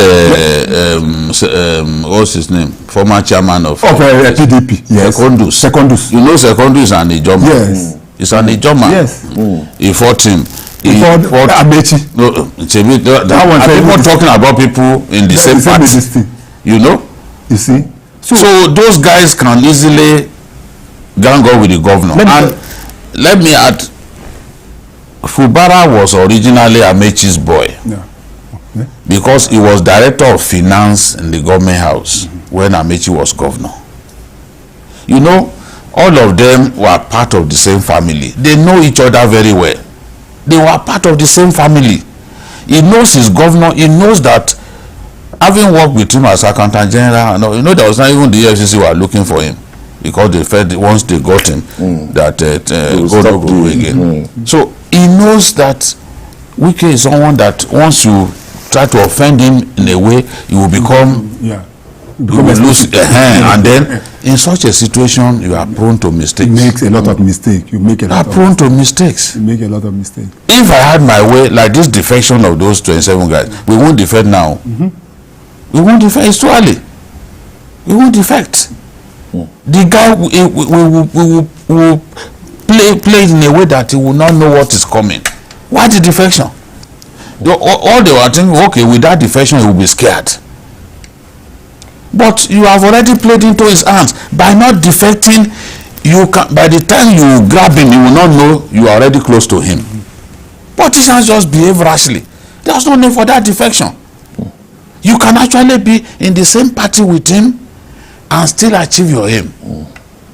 what's his name? Former chairman of PDP. Yes. Secondus. You know, Secondus is an Ijoma. Yes. He's an Ijoma. Yes. He fought him. He fought Amechi. No, people talking about people in the same party. You know? You see? So those guys can easily gang up with the governor. Let me add, Fubara was originally Amechi's boy. Yeah. Okay. Because he was director of finance in the government house when Amechi was governor. You know, all of them were part of the same family. They know each other very well. They were part of the same family. He knows his governor. He knows that, having worked with him as accountant general, you know, there was not even the FCC were looking for him, because they felt once they got him that go again. So he knows that Wike is someone that once you try to offend him in a way, you will become you will lose a hand, and then in such a situation you are prone to mistakes. You make a lot of mistakes. You make a lot prone to mistakes. You make a lot of mistakes. If I had my way, like this defection of those 27 guys, we won't defect now. We won't defect. It's too early. We won't defect. The guy will play in a way that he will not know what is coming. Why the defection? All they were thinking, okay, with that defection he will be scared. But you have already played into his hands. By not defecting, you can, by the time you grab him, you will not know you are already close to him. Politicians just behave rashly. There's no need for that defection. You can actually be in the same party with him and still achieve your aim.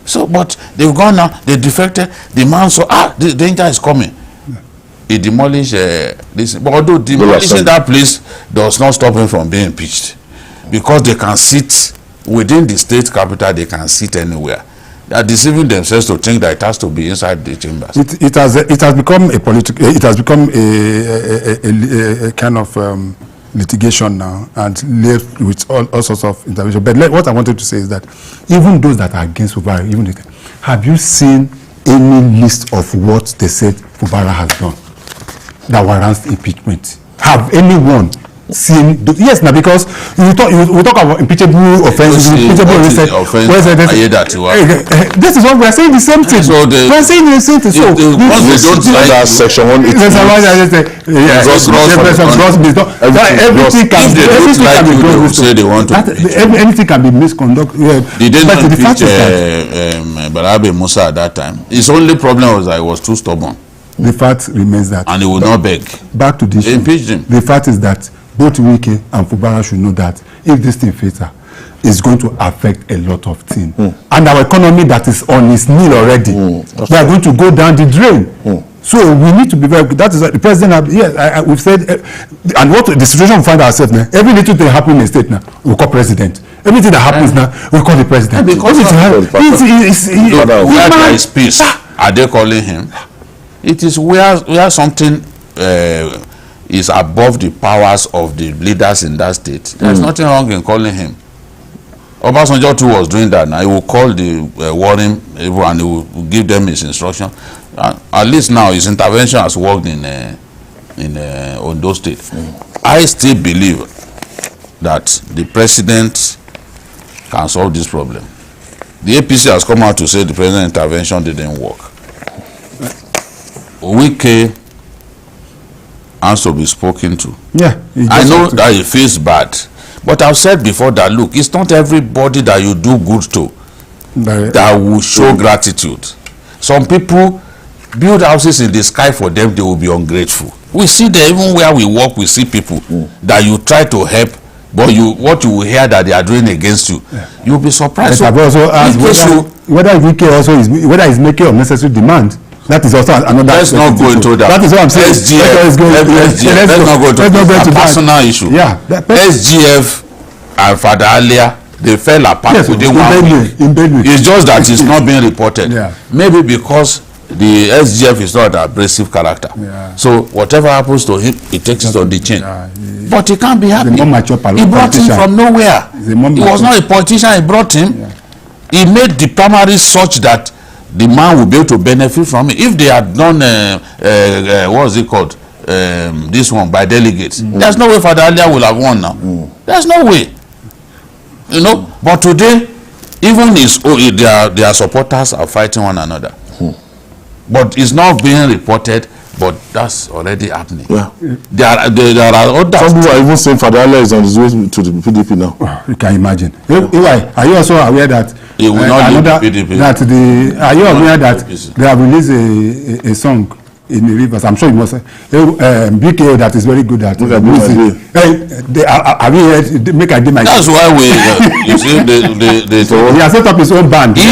So, but they've gone now, they defected, the man saw, the danger is coming. He demolished this. But although demolishing that place does not stop him from being impeached. Because they can sit within the state capital, they can sit anywhere. They are deceiving themselves to think that it has to be inside the chambers. It has become a political. It has become a kind of litigation now, and left with all sorts of intervention. But what I wanted to say is that even those that are against Fubara, have you seen any list of what they said Fubara has done? that warrants impeachment. Have anyone seen? Yes, now because we talk about impeachable offenses. This is what we are saying. The same thing. So we are saying the same thing. So once they don't like that section 180, anything can be misconduct. They didn't impeach Barabe Musa at that time. His only problem was that he was too stubborn. The fact remains that, and he will not beg. Back to this. Impeach him. The fact is that both Wike and Fubara should know that if this thing fails, it's going to affect a lot of things. And our economy that is on its knee already, they are going to go down the drain. So we need to be very. That is what the president. Yes, we've said, and what the situation we find ourselves now. Every little thing happening in the state now, we call president. Everything that happens now, we call the president. Because where is peace? Are they calling him? It is where something is above the powers of the leaders in that state. There's nothing wrong in calling him. Obasanjo too was doing that. Now he will call the warring people and he will give them his instruction. At least now his intervention has worked in Ondo State. I still believe that the president can solve this problem. The APC has come out to say the president's intervention didn't work. Wike has to be spoken to. Yeah, I know that he feels bad, but I've said before that look, it's not everybody that you do good to that will show gratitude. Some people build houses in the sky for them, they will be ungrateful. We see that even where we work, we see people that you try to help, but what you will hear that they are doing against you, you'll be surprised. So, I've also asked whether Wike also is making unnecessary demand. That is also another. Let's not go into that. That is what I'm saying. SGF. Let's not go into that. It's a personal issue. Yeah. SGF and Father Alia, they fell apart within 1 week. It's just that it's not being reported. Maybe because the SGF is not an abrasive character. So whatever happens to him, he takes it on the chin. But he can't be happy. He brought him from nowhere. He was not a politician. He brought him. He made the primaries such that the man will be able to benefit from it. If they had done what is it called, this one by delegates, there's no way Father Alia will have won now. There's no way, but today even their supporters are fighting one another. But it's not being reported, but that's already happening. There are others. Some people are even saying Father Alia is on his way to the PDP now. You can imagine. Are you also aware that he will not leave the PDP? Are you aware that they have released a song in the rivers? I'm sure you must say BKO that is very good at music. Have you heard? Make I do my. That's why you see he has set up his own band. He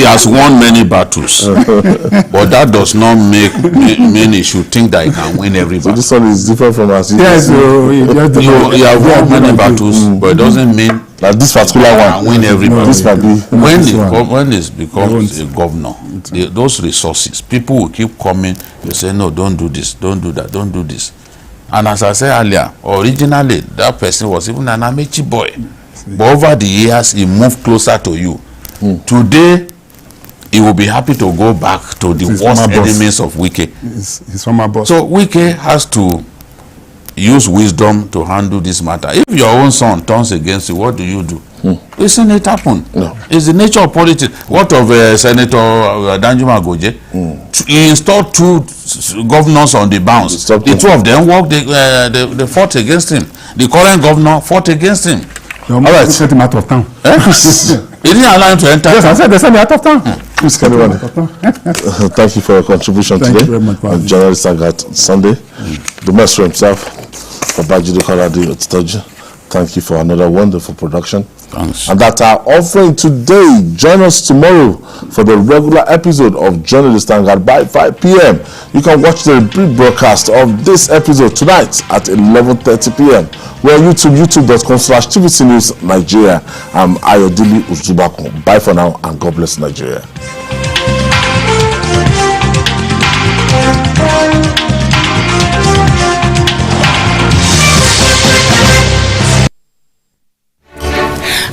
has won many battles, but that does not mean he should think that he can win every battle. So this one is different from us. Yes, he has won many battles, but it doesn't mean that this particular one win every battle. When it becomes a governor, those resources, people will keep coming. You say no, don't do this, don't do that, don't do this. And as I said earlier, originally that person was even an Amechi boy, but over the years he moved closer to you. Today he will be happy to go back to the worst enemies of Wike. His former boss. So Wike has to use wisdom to handle this matter. If your own son turns against you, what do you do? We've seen it happen. It's the nature of politics. What of Senator Danjuma Goje? He installed 2 governors on the bounce. The 2 of them worked. They fought against him. The current governor fought against him. All right. Set him out of town. He didn't allow him to enter. Yes, I said they sent me out of town. Thank you for your contribution today. Thank you very much, on Journalist Hangout Sunday. The master himself, for Bajide Karadi Otitoji. Thank you for another wonderful production. Thanks. And that's our offering today. Join us tomorrow for the regular episode of Journalist Hangout by 5 p.m. You can watch the rebroadcast of this episode tonight at 11:30 p.m. We're on YouTube, youtube.com/TVC News Nigeria. I'm Ayodele Uzubakun. Bye for now and God bless Nigeria.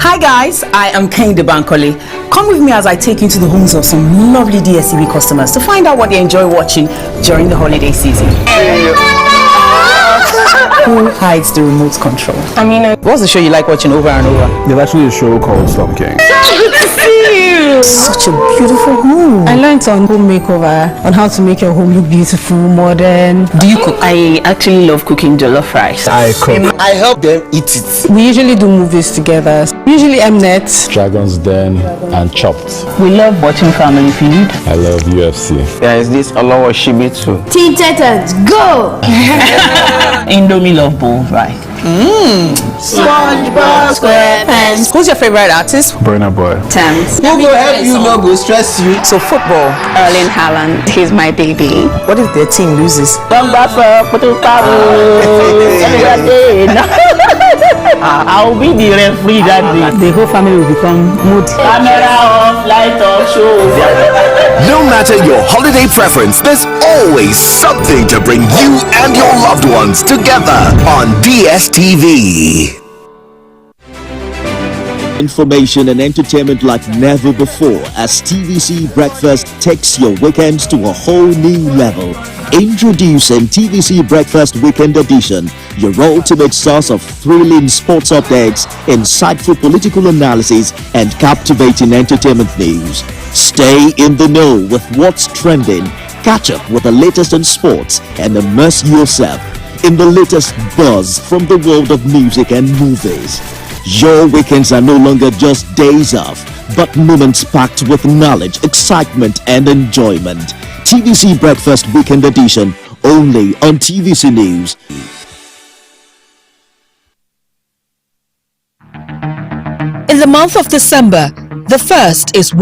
Hi guys, I am Kehinde Bankole. Come with me as I take you to the homes of some lovely DSTV customers to find out what they enjoy watching during the holiday season. Who hides the remote control? I mean, what's the show you like watching over and over? There's actually a show called Storm King. So good to see you! Such a beautiful home. I learned on home makeover, on how to make your home look beautiful, modern. Do you cook? I actually love cooking jollof rice. I cook. I help them eat it. We usually do movies together. Usually Mnet, Dragon's Den and Chopped. We love watching Family Feud. I love UFC. There is this Unlawful too. Teen Titans, go! Indomie love bowl, right? SpongeBob SquarePants. Who's your favorite artist? Burna Boy. Thames. Who will help you not go stress you? So football. Erling Haaland, he's my baby. What if their team loses? I'll be the referee that day. The whole family will become mood. Camera off, light off, show. No matter your holiday preference, there's always something to bring you and your loved ones together on DSTV. Information and entertainment like never before as TVC Breakfast takes your weekends to a whole new level. Introducing TVC Breakfast Weekend Edition, your ultimate source of thrilling sports updates, insightful political analysis, and captivating entertainment news. Stay in the know with what's trending, catch up with the latest in sports, and immerse yourself in the latest buzz from the world of music and movies. Your weekends are no longer just days off, but moments packed with knowledge, excitement, and enjoyment. TVC Breakfast Weekend Edition, only on TVC News. In the month of December, the first is